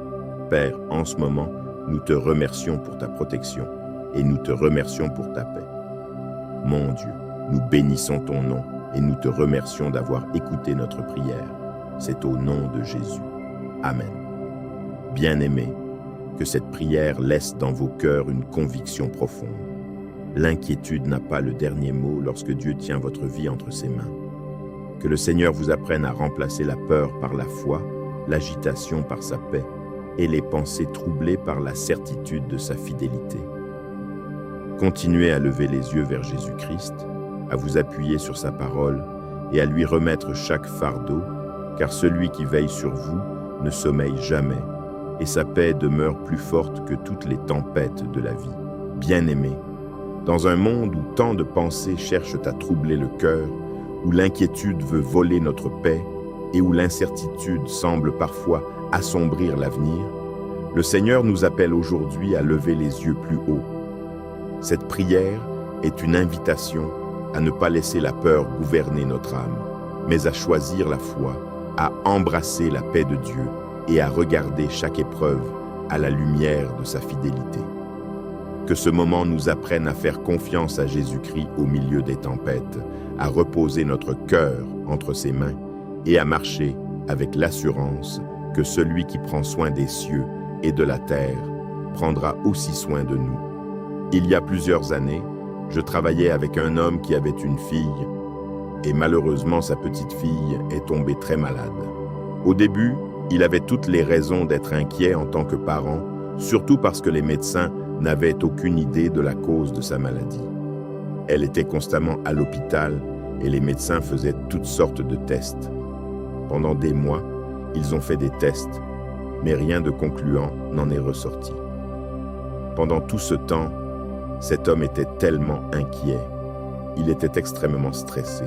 Père, en ce moment, nous te remercions pour ta protection et nous te remercions pour ta paix. Mon Dieu, nous bénissons ton nom et nous te remercions d'avoir écouté notre prière. C'est au nom de Jésus. Amen. Bien-aimés, que cette prière laisse dans vos cœurs une conviction profonde. L'inquiétude n'a pas le dernier mot lorsque Dieu tient votre vie entre ses mains. Que le Seigneur vous apprenne à remplacer la peur par la foi, l'agitation par sa paix et les pensées troublées par la certitude de sa fidélité. Continuez à lever les yeux vers Jésus-Christ, à vous appuyer sur sa parole et à lui remettre chaque fardeau, car celui qui veille sur vous ne sommeille jamais, et sa paix demeure plus forte que toutes les tempêtes de la vie. Bien-aimés, dans un monde où tant de pensées cherchent à troubler le cœur, où l'inquiétude veut voler notre paix et où l'incertitude semble parfois assombrir l'avenir, le Seigneur nous appelle aujourd'hui à lever les yeux plus haut. Cette prière est une invitation à ne pas laisser la peur gouverner notre âme, mais à choisir la foi, à embrasser la paix de Dieu et à regarder chaque épreuve à la lumière de sa fidélité. Que ce moment nous apprenne à faire confiance à Jésus-Christ au milieu des tempêtes, à reposer notre cœur entre ses mains et à marcher avec l'assurance que celui qui prend soin des cieux et de la terre prendra aussi soin de nous. Il y a plusieurs années, je travaillais avec un homme qui avait une fille et malheureusement sa petite fille est tombée très malade. Au début, il avait toutes les raisons d'être inquiet en tant que parent, surtout parce que les médecins n'avaient aucune idée de la cause de sa maladie. Elle était constamment à l'hôpital et les médecins faisaient toutes sortes de tests. Pendant des mois, ils ont fait des tests, mais rien de concluant n'en est ressorti. Pendant tout ce temps, cet homme était tellement inquiet. Il était extrêmement stressé.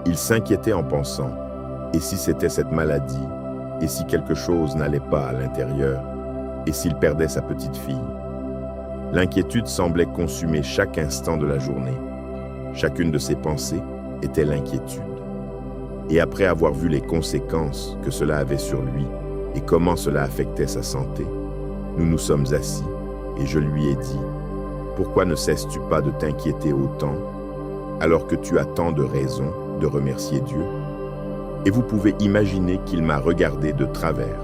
Il s'inquiétait en pensant, et si c'était cette maladie, et si quelque chose n'allait pas à l'intérieur, et s'il perdait sa petite fille. L'inquiétude semblait consumer chaque instant de la journée. Chacune de ses pensées était l'inquiétude. Et après avoir vu les conséquences que cela avait sur lui et comment cela affectait sa santé, nous nous sommes assis et je lui ai dit « Pourquoi ne cesses-tu pas de t'inquiéter autant alors que tu as tant de raisons de remercier Dieu ?» Et vous pouvez imaginer qu'il m'a regardé de travers.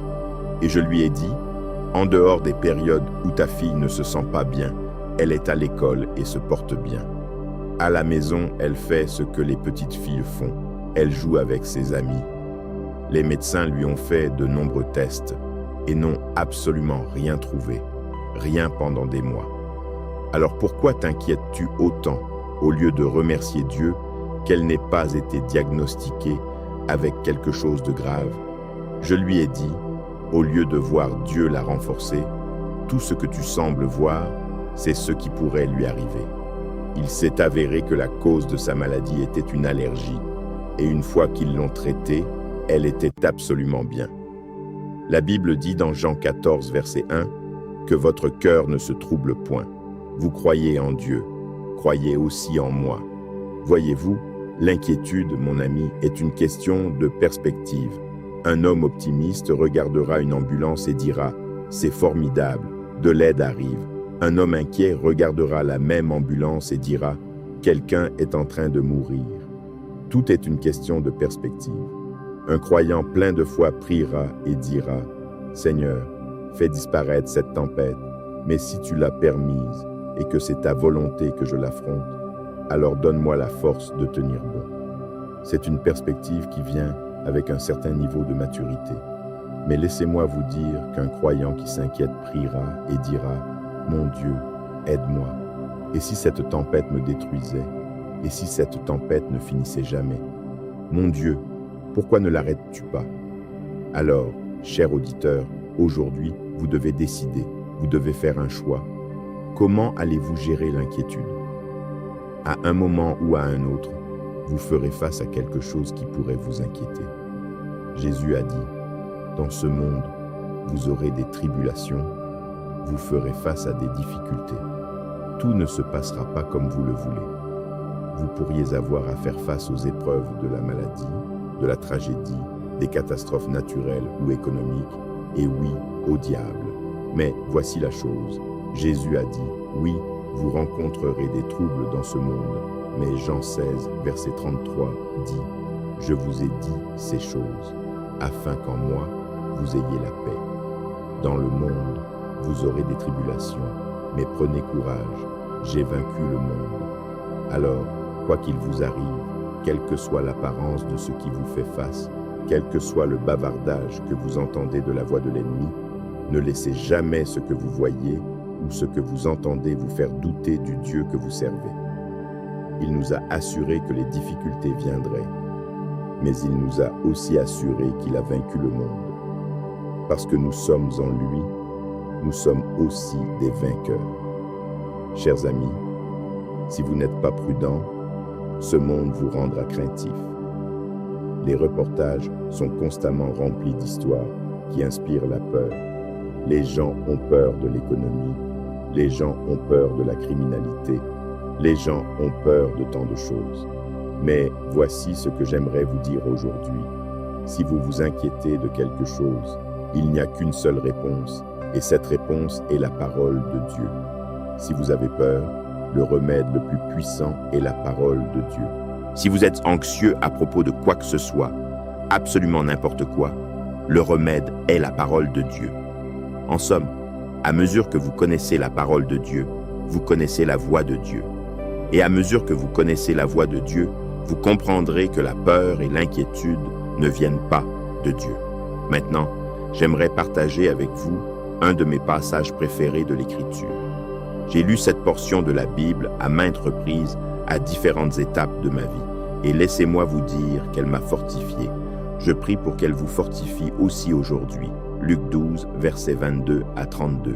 Et je lui ai dit « En dehors des périodes où ta fille ne se sent pas bien, elle est à l'école et se porte bien. À la maison, elle fait ce que les petites filles font. Elle joue avec ses amis. Les médecins lui ont fait de nombreux tests et n'ont absolument rien trouvé, rien pendant des mois. Alors pourquoi t'inquiètes-tu autant au lieu de remercier Dieu qu'elle n'ait pas été diagnostiquée avec quelque chose de grave? Je lui ai dit, au lieu de voir Dieu la renforcer, tout ce que tu sembles voir, c'est ce qui pourrait lui arriver. Il s'est avéré que la cause de sa maladie était une allergie. Et une fois qu'ils l'ont traitée, elle était absolument bien. La Bible dit dans Jean 14, verset 1, que votre cœur ne se trouble point. Vous croyez en Dieu, croyez aussi en moi. Voyez-vous, l'inquiétude, mon ami, est une question de perspective. Un homme optimiste regardera une ambulance et dira « C'est formidable, de l'aide arrive ». Un homme inquiet regardera la même ambulance et dira « Quelqu'un est en train de mourir ». Tout est une question de perspective. Un croyant plein de foi priera et dira « Seigneur, fais disparaître cette tempête, mais si tu l'as permise et que c'est ta volonté que je l'affronte, alors donne-moi la force de tenir bon. » C'est une perspective qui vient avec un certain niveau de maturité. Mais laissez-moi vous dire qu'un croyant qui s'inquiète priera et dira « Mon Dieu, aide-moi. Et si cette tempête me détruisait? Et si cette tempête ne finissait jamais? Mon Dieu, pourquoi ne l'arrêtes-tu pas? » Alors, cher auditeur, aujourd'hui, vous devez décider, vous devez faire un choix. Comment allez-vous gérer l'inquiétude? À un moment ou à un autre, vous ferez face à quelque chose qui pourrait vous inquiéter. Jésus a dit, « Dans ce monde, vous aurez des tribulations, vous ferez face à des difficultés. Tout ne se passera pas comme vous le voulez. Vous pourriez avoir à faire face aux épreuves de la maladie, de la tragédie, des catastrophes naturelles ou économiques, et oui, au diable. Mais voici la chose. Jésus a dit, oui, vous rencontrerez des troubles dans ce monde. Mais Jean 16, verset 33 dit, je vous ai dit ces choses, afin qu'en moi, vous ayez la paix. Dans le monde, vous aurez des tribulations, mais prenez courage, j'ai vaincu le monde. Alors, quoi qu'il vous arrive, quelle que soit l'apparence de ce qui vous fait face, quel que soit le bavardage que vous entendez de la voix de l'ennemi, ne laissez jamais ce que vous voyez ou ce que vous entendez vous faire douter du Dieu que vous servez. Il nous a assuré que les difficultés viendraient, mais il nous a aussi assuré qu'il a vaincu le monde. Parce que nous sommes en lui, nous sommes aussi des vainqueurs. Chers amis, si vous n'êtes pas prudents, ce monde vous rendra craintif. Les reportages sont constamment remplis d'histoires qui inspirent la peur. Les gens ont peur de l'économie, les gens ont peur de la criminalité, les gens ont peur de tant de choses. Mais voici ce que j'aimerais vous dire aujourd'hui. Si vous vous inquiétez de quelque chose, il n'y a qu'une seule réponse, et cette réponse est la parole de Dieu. Si vous avez peur, le remède le plus puissant est la parole de Dieu. Si vous êtes anxieux à propos de quoi que ce soit, absolument n'importe quoi, le remède est la parole de Dieu. En somme, à mesure que vous connaissez la parole de Dieu, vous connaissez la voix de Dieu. Et à mesure que vous connaissez la voix de Dieu, vous comprendrez que la peur et l'inquiétude ne viennent pas de Dieu. Maintenant, j'aimerais partager avec vous un de mes passages préférés de l'Écriture. J'ai lu cette portion de la Bible à maintes reprises, à différentes étapes de ma vie. Et laissez-moi vous dire qu'elle m'a fortifié. Je prie pour qu'elle vous fortifie aussi aujourd'hui. Luc 12, versets 22 à 32.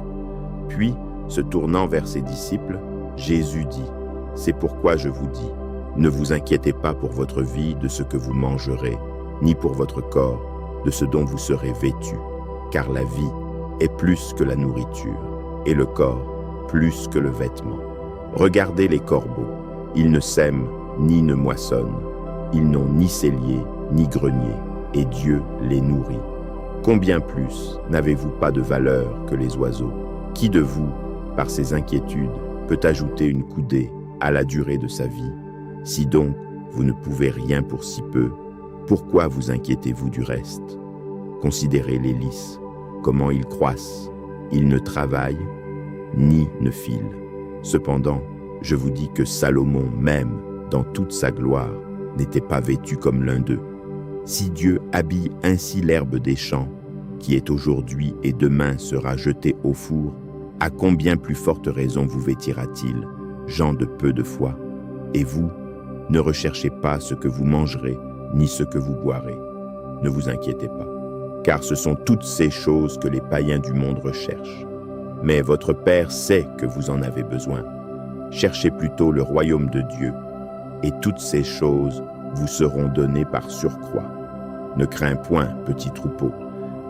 Puis, se tournant vers ses disciples, Jésus dit, « C'est pourquoi je vous dis, ne vous inquiétez pas pour votre vie de ce que vous mangerez, ni pour votre corps de ce dont vous serez vêtu, car la vie est plus que la nourriture, et le corps plus que le vêtement. Regardez les corbeaux, ils ne sèment ni ne moissonnent, ils n'ont ni cellier ni grenier, et Dieu les nourrit. Combien plus n'avez-vous pas de valeur que les oiseaux? Qui de vous, par ses inquiétudes, peut ajouter une coudée à la durée de sa vie? Si donc vous ne pouvez rien pour si peu, pourquoi vous inquiétez-vous du reste? Considérez les lys, comment ils croissent, ils ne travaillent ni ne filent. Cependant, je vous dis que Salomon même, dans toute sa gloire, n'était pas vêtu comme l'un d'eux. Si Dieu habille ainsi l'herbe des champs, qui est aujourd'hui et demain sera jetée au four, à combien plus forte raison vous vêtira-t-il, gens de peu de foi? Et vous, ne recherchez pas ce que vous mangerez, ni ce que vous boirez. Ne vous inquiétez pas, car ce sont toutes ces choses que les païens du monde recherchent. Mais votre Père sait que vous en avez besoin. Cherchez plutôt le royaume de Dieu, et toutes ces choses vous seront données par surcroît. Ne crains point, petit troupeau,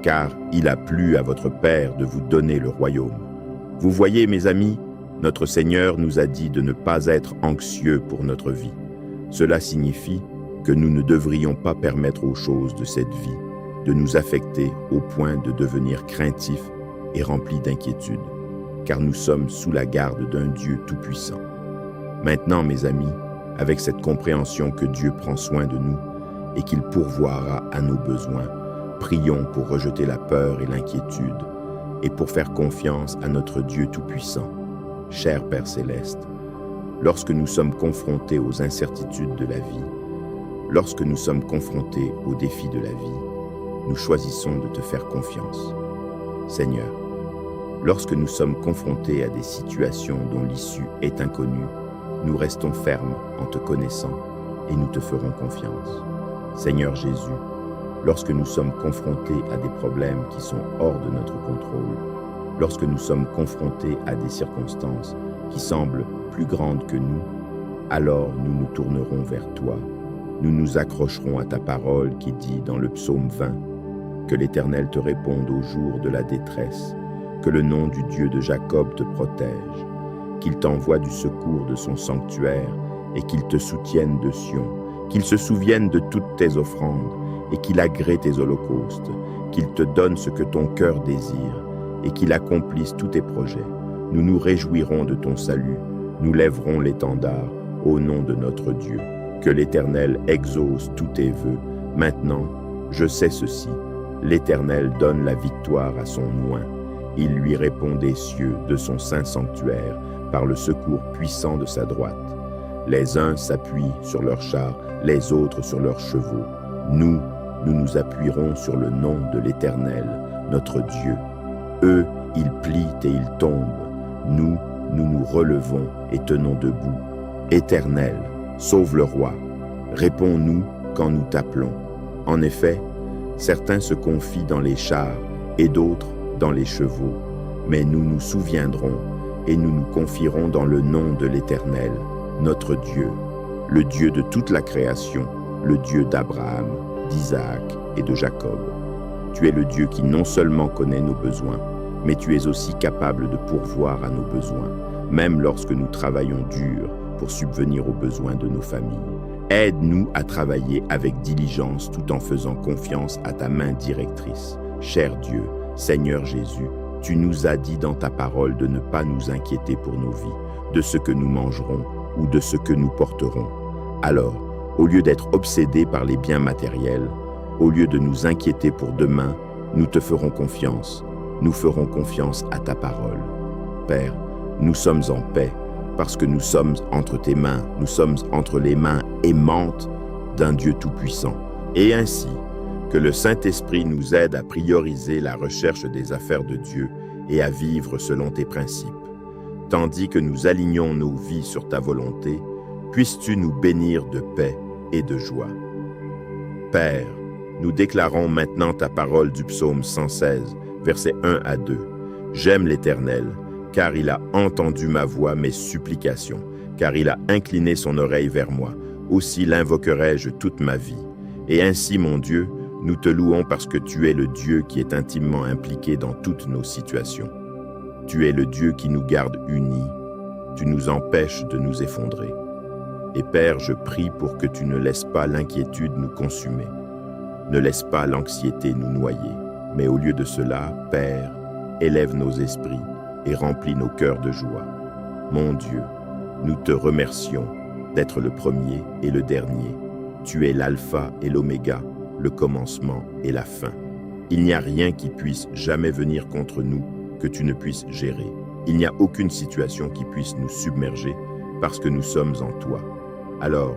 car il a plu à votre Père de vous donner le royaume. Vous voyez, mes amis, notre Seigneur nous a dit de ne pas être anxieux pour notre vie. Cela signifie que nous ne devrions pas permettre aux choses de cette vie de nous affecter au point de devenir craintifs et remplis d'inquiétude, car nous sommes sous la garde d'un Dieu tout-puissant. Maintenant, mes amis, avec cette compréhension que Dieu prend soin de nous et qu'il pourvoira à nos besoins, prions pour rejeter la peur et l'inquiétude et pour faire confiance à notre Dieu tout-puissant. Cher Père Céleste, lorsque nous sommes confrontés aux incertitudes de la vie, lorsque nous sommes confrontés aux défis de la vie, nous choisissons de te faire confiance. Seigneur, lorsque nous sommes confrontés à des situations dont l'issue est inconnue, nous restons fermes en te connaissant et nous te ferons confiance. Seigneur Jésus, lorsque nous sommes confrontés à des problèmes qui sont hors de notre contrôle, lorsque nous sommes confrontés à des circonstances qui semblent plus grandes que nous, alors nous nous tournerons vers toi. Nous nous accrocherons à ta parole qui dit dans le psaume 20 que l'Éternel te réponde au jour de la détresse, que le nom du Dieu de Jacob te protège, qu'il t'envoie du secours de son sanctuaire et qu'il te soutienne de Sion, qu'il se souvienne de toutes tes offrandes et qu'il agrée tes holocaustes, qu'il te donne ce que ton cœur désire et qu'il accomplisse tous tes projets. Nous nous réjouirons de ton salut, nous lèverons l'étendard au nom de notre Dieu. Que l'Éternel exauce tous tes vœux. Maintenant, je sais ceci, l'Éternel donne la victoire à son oint. Il lui répond des cieux de son saint sanctuaire par le secours puissant de sa droite. Les uns s'appuient sur leurs chars, les autres sur leurs chevaux. Nous nous appuierons sur le nom de l'Éternel, notre Dieu. Eux, ils plient et ils tombent. Nous nous relevons et tenons debout. Éternel, sauve le roi. Réponds-nous quand nous t'appelons. En effet, certains se confient dans les chars et d'autres dans les chevaux. Mais nous nous souviendrons et nous nous confierons dans le nom de l'Éternel, notre Dieu, le Dieu de toute la création, le Dieu d'Abraham, d'Isaac et de Jacob. Tu es le Dieu qui non seulement connaît nos besoins, mais tu es aussi capable de pourvoir à nos besoins, même lorsque nous travaillons dur pour subvenir aux besoins de nos familles. Aide-nous à travailler avec diligence tout en faisant confiance à ta main directrice. Cher Dieu, Seigneur Jésus, tu nous as dit dans ta parole de ne pas nous inquiéter pour nos vies, de ce que nous mangerons ou de ce que nous porterons. Alors, au lieu d'être obsédés par les biens matériels, au lieu de nous inquiéter pour demain, nous te ferons confiance. Nous ferons confiance à ta parole. Père, nous sommes en paix parce que nous sommes entre tes mains, nous sommes entre les mains aimantes d'un Dieu tout-puissant. Et ainsi, que le Saint-Esprit nous aide à prioriser la recherche des affaires de Dieu et à vivre selon tes principes. Tandis que nous alignons nos vies sur ta volonté, puisses-tu nous bénir de paix et de joie. Père, nous déclarons maintenant ta parole du psaume 116, versets 1 à 2. J'aime l'Éternel, car il a entendu ma voix, mes supplications, car il a incliné son oreille vers moi. Aussi l'invoquerai-je toute ma vie. Et ainsi, mon Dieu, nous te louons parce que tu es le Dieu qui est intimement impliqué dans toutes nos situations. Tu es le Dieu qui nous garde unis. Tu nous empêches de nous effondrer. Et Père, je prie pour que tu ne laisses pas l'inquiétude nous consumer. Ne laisse pas l'anxiété nous noyer. Mais au lieu de cela, Père, élève nos esprits et remplis nos cœurs de joie. Mon Dieu, nous te remercions d'être le premier et le dernier. Tu es l'alpha et l'oméga, le commencement et la fin. Il n'y a rien qui puisse jamais venir contre nous que tu ne puisses gérer. Il n'y a aucune situation qui puisse nous submerger parce que nous sommes en toi. Alors,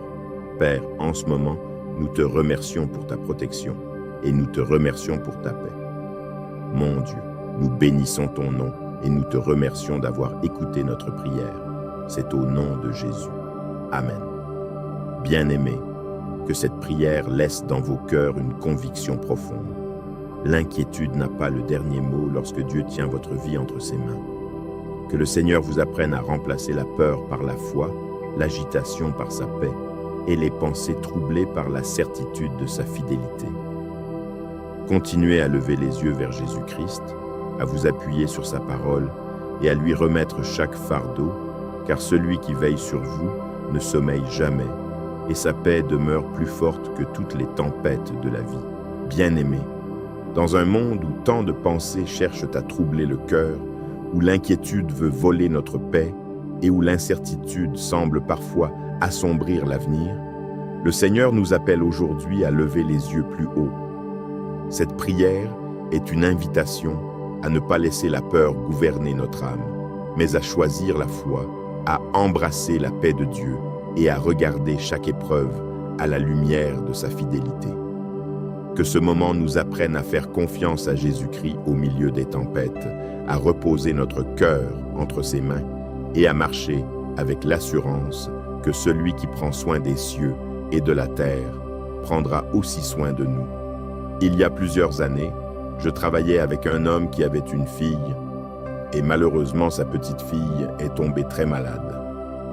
Père, en ce moment, nous te remercions pour ta protection et nous te remercions pour ta paix. Mon Dieu, nous bénissons ton nom et nous te remercions d'avoir écouté notre prière. C'est au nom de Jésus. Amen. Bien-aimés, que cette prière laisse dans vos cœurs une conviction profonde. L'inquiétude n'a pas le dernier mot lorsque Dieu tient votre vie entre ses mains. Que le Seigneur vous apprenne à remplacer la peur par la foi, l'agitation par sa paix et les pensées troublées par la certitude de sa fidélité. Continuez à lever les yeux vers Jésus-Christ, à vous appuyer sur sa parole et à lui remettre chaque fardeau, car celui qui veille sur vous ne sommeille jamais, et sa paix demeure plus forte que toutes les tempêtes de la vie. Bien-aimés, dans un monde où tant de pensées cherchent à troubler le cœur, où l'inquiétude veut voler notre paix et où l'incertitude semble parfois assombrir l'avenir, le Seigneur nous appelle aujourd'hui à lever les yeux plus haut. Cette prière est une invitation à ne pas laisser la peur gouverner notre âme, mais à choisir la foi, à embrasser la paix de Dieu et à regarder chaque épreuve à la lumière de sa fidélité. Que ce moment nous apprenne à faire confiance à Jésus-Christ au milieu des tempêtes, à reposer notre cœur entre ses mains et à marcher avec l'assurance que celui qui prend soin des cieux et de la terre prendra aussi soin de nous. Il y a plusieurs années, je travaillais avec un homme qui avait une fille et malheureusement sa petite fille est tombée très malade.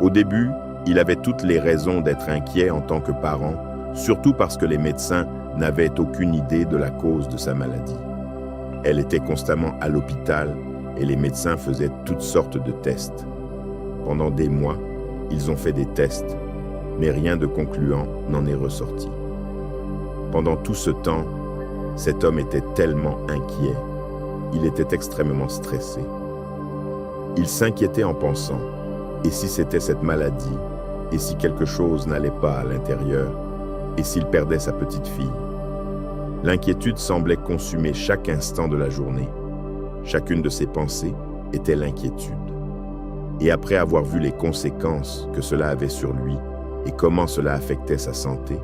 Au début, il avait toutes les raisons d'être inquiet en tant que parent, surtout parce que les médecins n'avaient aucune idée de la cause de sa maladie. Elle était constamment à l'hôpital et les médecins faisaient toutes sortes de tests. Pendant des mois, ils ont fait des tests, mais rien de concluant n'en est ressorti. Pendant tout ce temps, cet homme était tellement inquiet. Il était extrêmement stressé. Il s'inquiétait en pensant, et si c'était cette maladie, et si quelque chose n'allait pas à l'intérieur, et s'il perdait sa petite fille. L'inquiétude semblait consumer chaque instant de la journée. Chacune de ses pensées était l'inquiétude. Et après avoir vu les conséquences que cela avait sur lui et comment cela affectait sa santé,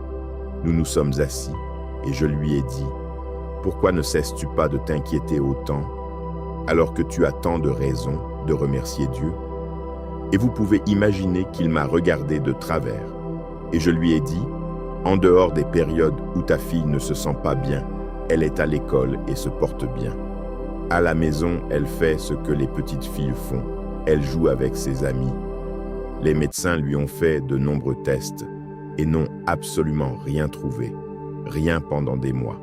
nous nous sommes assis et je lui ai dit « Pourquoi ne cesses-tu pas de t'inquiéter autant alors que tu as tant de raisons de remercier Dieu ?» Et vous pouvez imaginer qu'il m'a regardé de travers. Et je lui ai dit « En dehors des périodes où ta fille ne se sent pas bien, elle est à l'école et se porte bien. À la maison, elle fait ce que les petites filles font. Elle joue avec ses amis. Les médecins lui ont fait de nombreux tests et n'ont absolument rien trouvé, rien pendant des mois.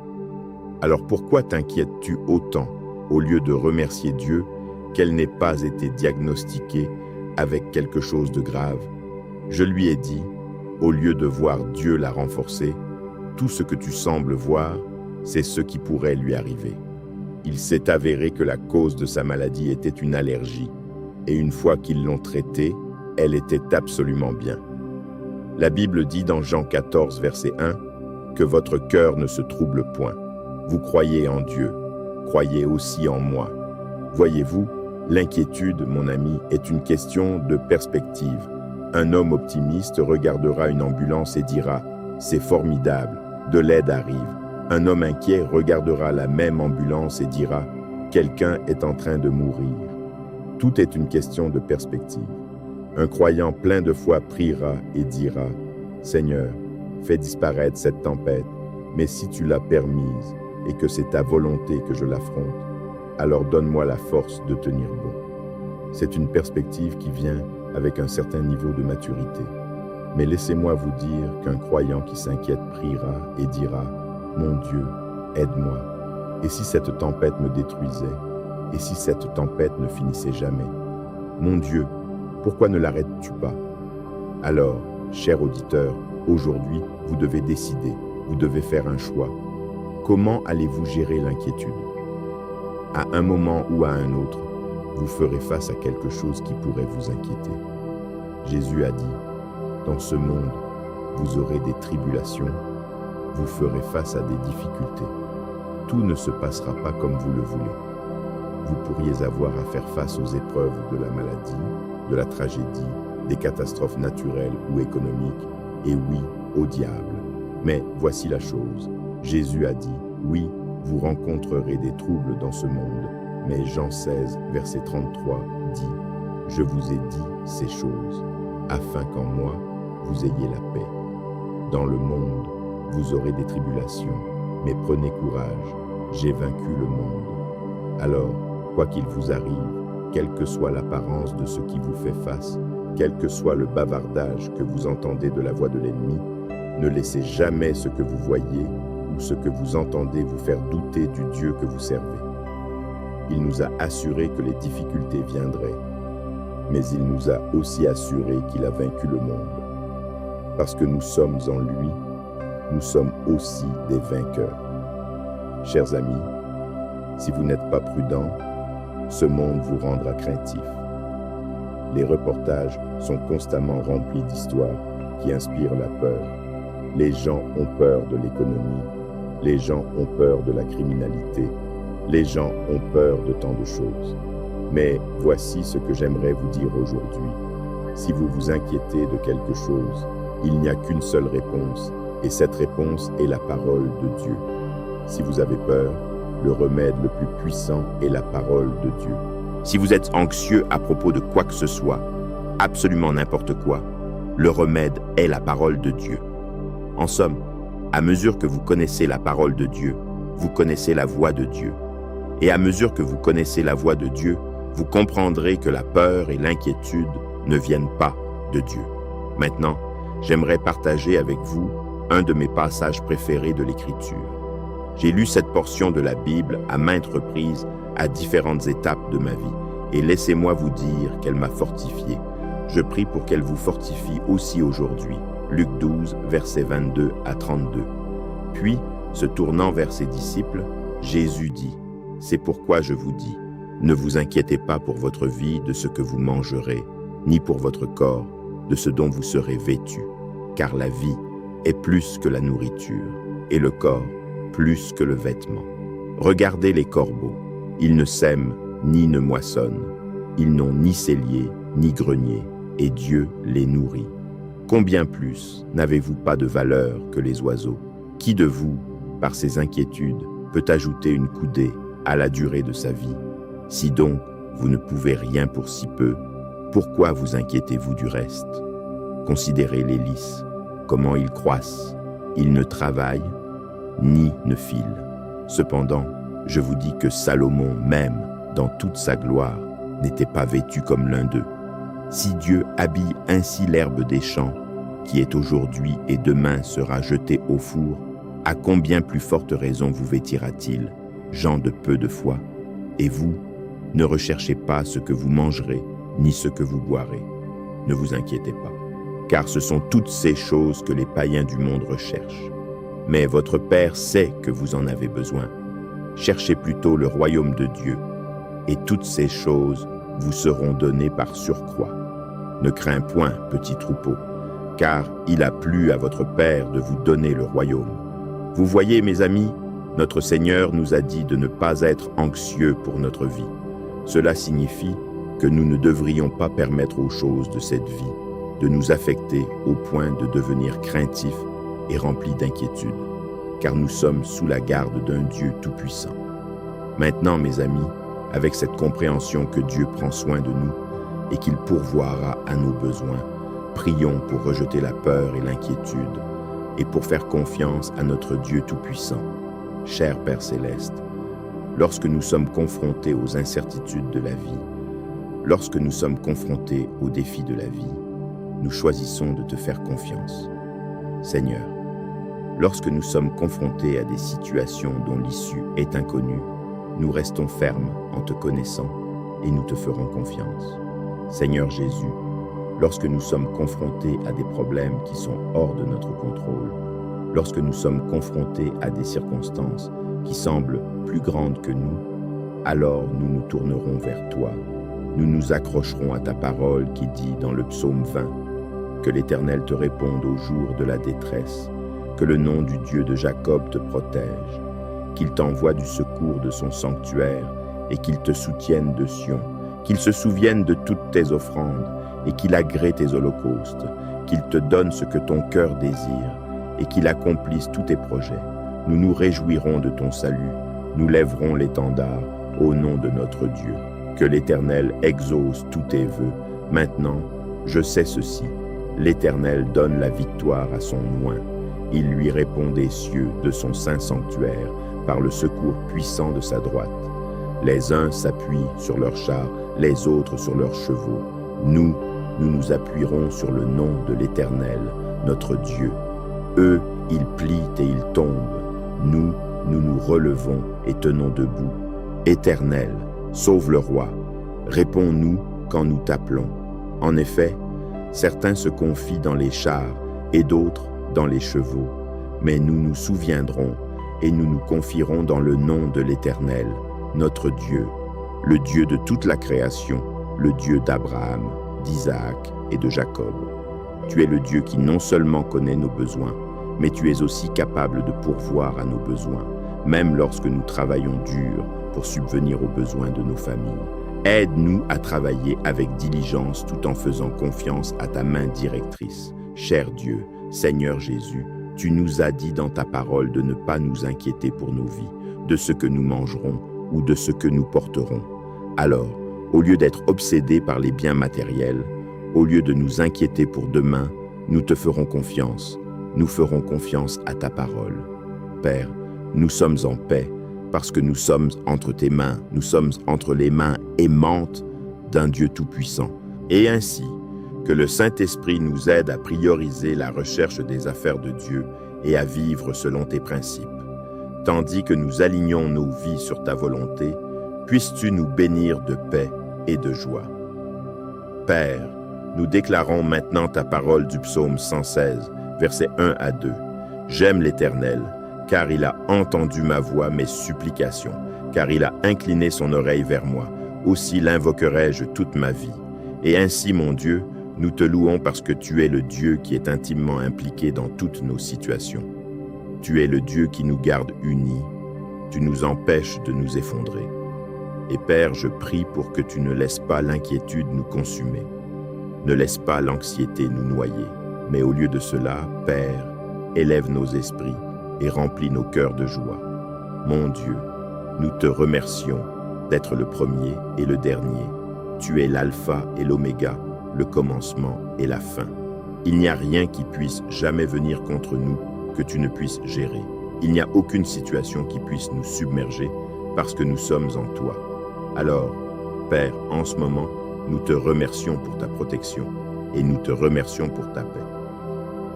Alors pourquoi t'inquiètes-tu autant au lieu de remercier Dieu qu'elle n'ait pas été diagnostiquée avec quelque chose de grave? Je lui ai dit, au lieu de voir Dieu la renforcer, tout ce que tu sembles voir, c'est ce qui pourrait lui arriver. Il s'est avéré que la cause de sa maladie était une allergie. Et une fois qu'ils l'ont traitée, elle était absolument bien. La Bible dit dans Jean 14, verset 1, que votre cœur ne se trouble point. Vous croyez en Dieu, croyez aussi en moi. Voyez-vous, l'inquiétude, mon ami, est une question de perspective. Un homme optimiste regardera une ambulance et dira « C'est formidable, de l'aide arrive ». Un homme inquiet regardera la même ambulance et dira « Quelqu'un est en train de mourir ». Tout est une question de perspective. Un croyant plein de foi priera et dira « Seigneur, fais disparaître cette tempête, mais si tu l'as permise et que c'est ta volonté que je l'affronte, alors donne-moi la force de tenir bon. » C'est une perspective qui vient avec un certain niveau de maturité. Mais laissez-moi vous dire qu'un croyant qui s'inquiète priera et dira « Mon Dieu, aide-moi ». Et si cette tempête me détruisait? Et si cette tempête ne finissait jamais? Mon Dieu, pourquoi ne l'arrêtes-tu pas? Alors, cher auditeur, aujourd'hui, vous devez décider, vous devez faire un choix. Comment allez-vous gérer l'inquiétude? À un moment ou à un autre, vous ferez face à quelque chose qui pourrait vous inquiéter. Jésus a dit, dans ce monde, vous aurez des tribulations, vous ferez face à des difficultés. Tout ne se passera pas comme vous le voulez. Vous pourriez avoir à faire face aux épreuves de la maladie, de la tragédie, des catastrophes naturelles ou économiques, et oui, au diable. Mais voici la chose, Jésus a dit, oui, vous rencontrerez des troubles dans ce monde, mais Jean 16, verset 33 dit, je vous ai dit ces choses, afin qu'en moi, vous ayez la paix. Dans le monde, vous aurez des tribulations, mais prenez courage, j'ai vaincu le monde. Alors, quoi qu'il vous arrive, quelle que soit l'apparence de ce qui vous fait face, quel que soit le bavardage que vous entendez de la voix de l'ennemi, ne laissez jamais ce que vous voyez ou ce que vous entendez vous faire douter du Dieu que vous servez. Il nous a assuré que les difficultés viendraient, mais il nous a aussi assuré qu'il a vaincu le monde. Parce que nous sommes en lui, nous sommes aussi des vainqueurs. Chers amis, si vous n'êtes pas prudents, ce monde vous rendra craintif. Les reportages sont constamment remplis d'histoires qui inspirent la peur. Les gens ont peur de l'économie, les gens ont peur de la criminalité, les gens ont peur de tant de choses. Mais voici ce que j'aimerais vous dire aujourd'hui. Si vous vous inquiétez de quelque chose, il n'y a qu'une seule réponse, et cette réponse est la parole de Dieu. Si vous avez peur, le remède le plus puissant est la parole de Dieu. Si vous êtes anxieux à propos de quoi que ce soit, absolument n'importe quoi, le remède est la parole de Dieu. En somme, à mesure que vous connaissez la parole de Dieu, vous connaissez la voix de Dieu. Et à mesure que vous connaissez la voix de Dieu, vous comprendrez que la peur et l'inquiétude ne viennent pas de Dieu. Maintenant, j'aimerais partager avec vous un de mes passages préférés de l'Écriture. J'ai lu cette portion de la Bible à maintes reprises à différentes étapes de ma vie, et laissez-moi vous dire qu'elle m'a fortifié. Je prie pour qu'elle vous fortifie aussi aujourd'hui. Luc 12, versets 22 à 32. Puis, se tournant vers ses disciples, Jésus dit, « C'est pourquoi je vous dis, ne vous inquiétez pas pour votre vie de ce que vous mangerez, ni pour votre corps, de ce dont vous serez vêtus, car la vie est plus que la nourriture, et le corps plus que le vêtement. Regardez les corbeaux, ils ne sèment ni ne moissonnent, ils n'ont ni cellier ni grenier, et Dieu les nourrit. Combien plus n'avez-vous pas de valeur que les oiseaux? Qui de vous, par ses inquiétudes, peut ajouter une coudée à la durée de sa vie? Si donc vous ne pouvez rien pour si peu, pourquoi vous inquiétez-vous du reste? Considérez les lys, comment ils croissent, ils ne travaillent, ni ne filent. Cependant, je vous dis que Salomon même, dans toute sa gloire, n'était pas vêtu comme l'un d'eux. Si Dieu habille ainsi l'herbe des champs, qui est aujourd'hui et demain sera jetée au four, à combien plus forte raison vous vêtira-t-il, gens de peu de foi? Et vous, ne recherchez pas ce que vous mangerez, ni ce que vous boirez. Ne vous inquiétez pas, car ce sont toutes ces choses que les païens du monde recherchent. Mais votre Père sait que vous en avez besoin. Cherchez plutôt le royaume de Dieu, et toutes ces choses vous seront données par surcroît. Ne crains point, petit troupeau, car il a plu à votre Père de vous donner le royaume. Vous voyez, mes amis, notre Seigneur nous a dit de ne pas être anxieux pour notre vie. Cela signifie que nous ne devrions pas permettre aux choses de cette vie de nous affecter au point de devenir craintifs et remplis d'inquiétude, car nous sommes sous la garde d'un Dieu tout-puissant. Maintenant, mes amis, avec cette compréhension que Dieu prend soin de nous et qu'il pourvoira à nos besoins, prions pour rejeter la peur et l'inquiétude et pour faire confiance à notre Dieu tout-puissant. Cher Père céleste, lorsque nous sommes confrontés aux incertitudes de la vie, lorsque nous sommes confrontés aux défis de la vie, nous choisissons de te faire confiance. Seigneur, lorsque nous sommes confrontés à des situations dont l'issue est inconnue, nous restons fermes en te connaissant et nous te ferons confiance. Seigneur Jésus, lorsque nous sommes confrontés à des problèmes qui sont hors de notre contrôle, lorsque nous sommes confrontés à des circonstances qui semblent plus grandes que nous, alors nous nous tournerons vers toi. Nous nous accrocherons à ta parole qui dit dans le psaume 20 que l'Éternel te réponde au jour de la détresse, que le nom du Dieu de Jacob te protège, qu'il t'envoie du secours de son sanctuaire et qu'il te soutienne de Sion, qu'il se souvienne de toutes tes offrandes et qu'il agrée tes holocaustes, qu'il te donne ce que ton cœur désire et qu'il accomplisse tous tes projets. Nous nous réjouirons de ton salut, nous lèverons l'étendard au nom de notre Dieu. Que l'Éternel exauce tous tes vœux. Maintenant, je sais ceci, l'Éternel donne la victoire à son oint. Il lui répond des cieux de son saint sanctuaire par le secours puissant de sa droite. Les uns s'appuient sur leurs chars, les autres sur leurs chevaux. Nous nous appuierons sur le nom de l'Éternel, notre Dieu. Eux, ils plient et ils tombent. Nous nous relevons et tenons debout. Éternel, sauve le roi. Réponds-nous quand nous t'appelons. En effet, certains se confient dans les chars et d'autres dans les chevaux. Mais nous nous souviendrons et nous nous confierons dans le nom de l'Éternel, notre Dieu, le Dieu de toute la création, le Dieu d'Abraham, d'Isaac et de Jacob. Tu es le Dieu qui non seulement connaît nos besoins, mais tu es aussi capable de pourvoir à nos besoins, même lorsque nous travaillons dur pour subvenir aux besoins de nos familles. Aide-nous à travailler avec diligence tout en faisant confiance à ta main directrice. Cher Dieu, Seigneur Jésus, tu nous as dit dans ta parole de ne pas nous inquiéter pour nos vies, de ce que nous mangerons ou de ce que nous porterons. Alors, au lieu d'être obsédés par les biens matériels, au lieu de nous inquiéter pour demain, nous te ferons confiance. Nous ferons confiance à ta parole. Père, nous sommes en paix parce que nous sommes entre tes mains, nous sommes entre les mains aimantes d'un Dieu tout-puissant. Et ainsi, que le Saint-Esprit nous aide à prioriser la recherche des affaires de Dieu et à vivre selon tes principes. Tandis que nous alignons nos vies sur ta volonté, puisses-tu nous bénir de paix et de joie. Père, nous déclarons maintenant ta parole du psaume 116, versets 1 à 2. J'aime l'Éternel, car il a entendu ma voix, mes supplications, car il a incliné son oreille vers moi. Aussi l'invoquerai-je toute ma vie. Et ainsi, mon Dieu, nous te louons parce que tu es le Dieu qui est intimement impliqué dans toutes nos situations. Tu es le Dieu qui nous garde unis. Tu nous empêches de nous effondrer. Et Père, je prie pour que tu ne laisses pas l'inquiétude nous consumer. Ne laisse pas l'anxiété nous noyer. Mais au lieu de cela, Père, élève nos esprits et remplis nos cœurs de joie. Mon Dieu, nous te remercions d'être le premier et le dernier. Tu es l'alpha et l'oméga, le commencement et la fin. Il n'y a rien qui puisse jamais venir contre nous que tu ne puisses gérer. Il n'y a aucune situation qui puisse nous submerger parce que nous sommes en toi. Alors, Père, en ce moment, nous te remercions pour ta protection et nous te remercions pour ta paix.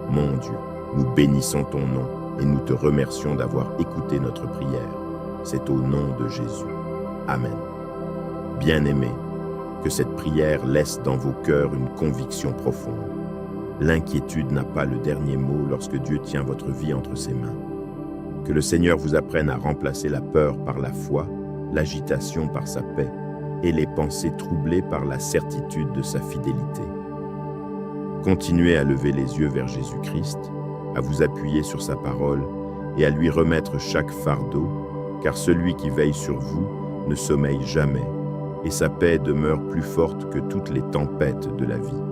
Mon Dieu, nous bénissons ton nom et nous te remercions d'avoir écouté notre prière. C'est au nom de Jésus. Amen. Bien-aimés, que cette prière laisse dans vos cœurs une conviction profonde. L'inquiétude n'a pas le dernier mot lorsque Dieu tient votre vie entre ses mains. Que le Seigneur vous apprenne à remplacer la peur par la foi, l'agitation par sa paix et les pensées troublées par la certitude de sa fidélité. Continuez à lever les yeux vers Jésus-Christ, à vous appuyer sur sa parole et à lui remettre chaque fardeau, car celui qui veille sur vous ne sommeille jamais, et sa paix demeure plus forte que toutes les tempêtes de la vie.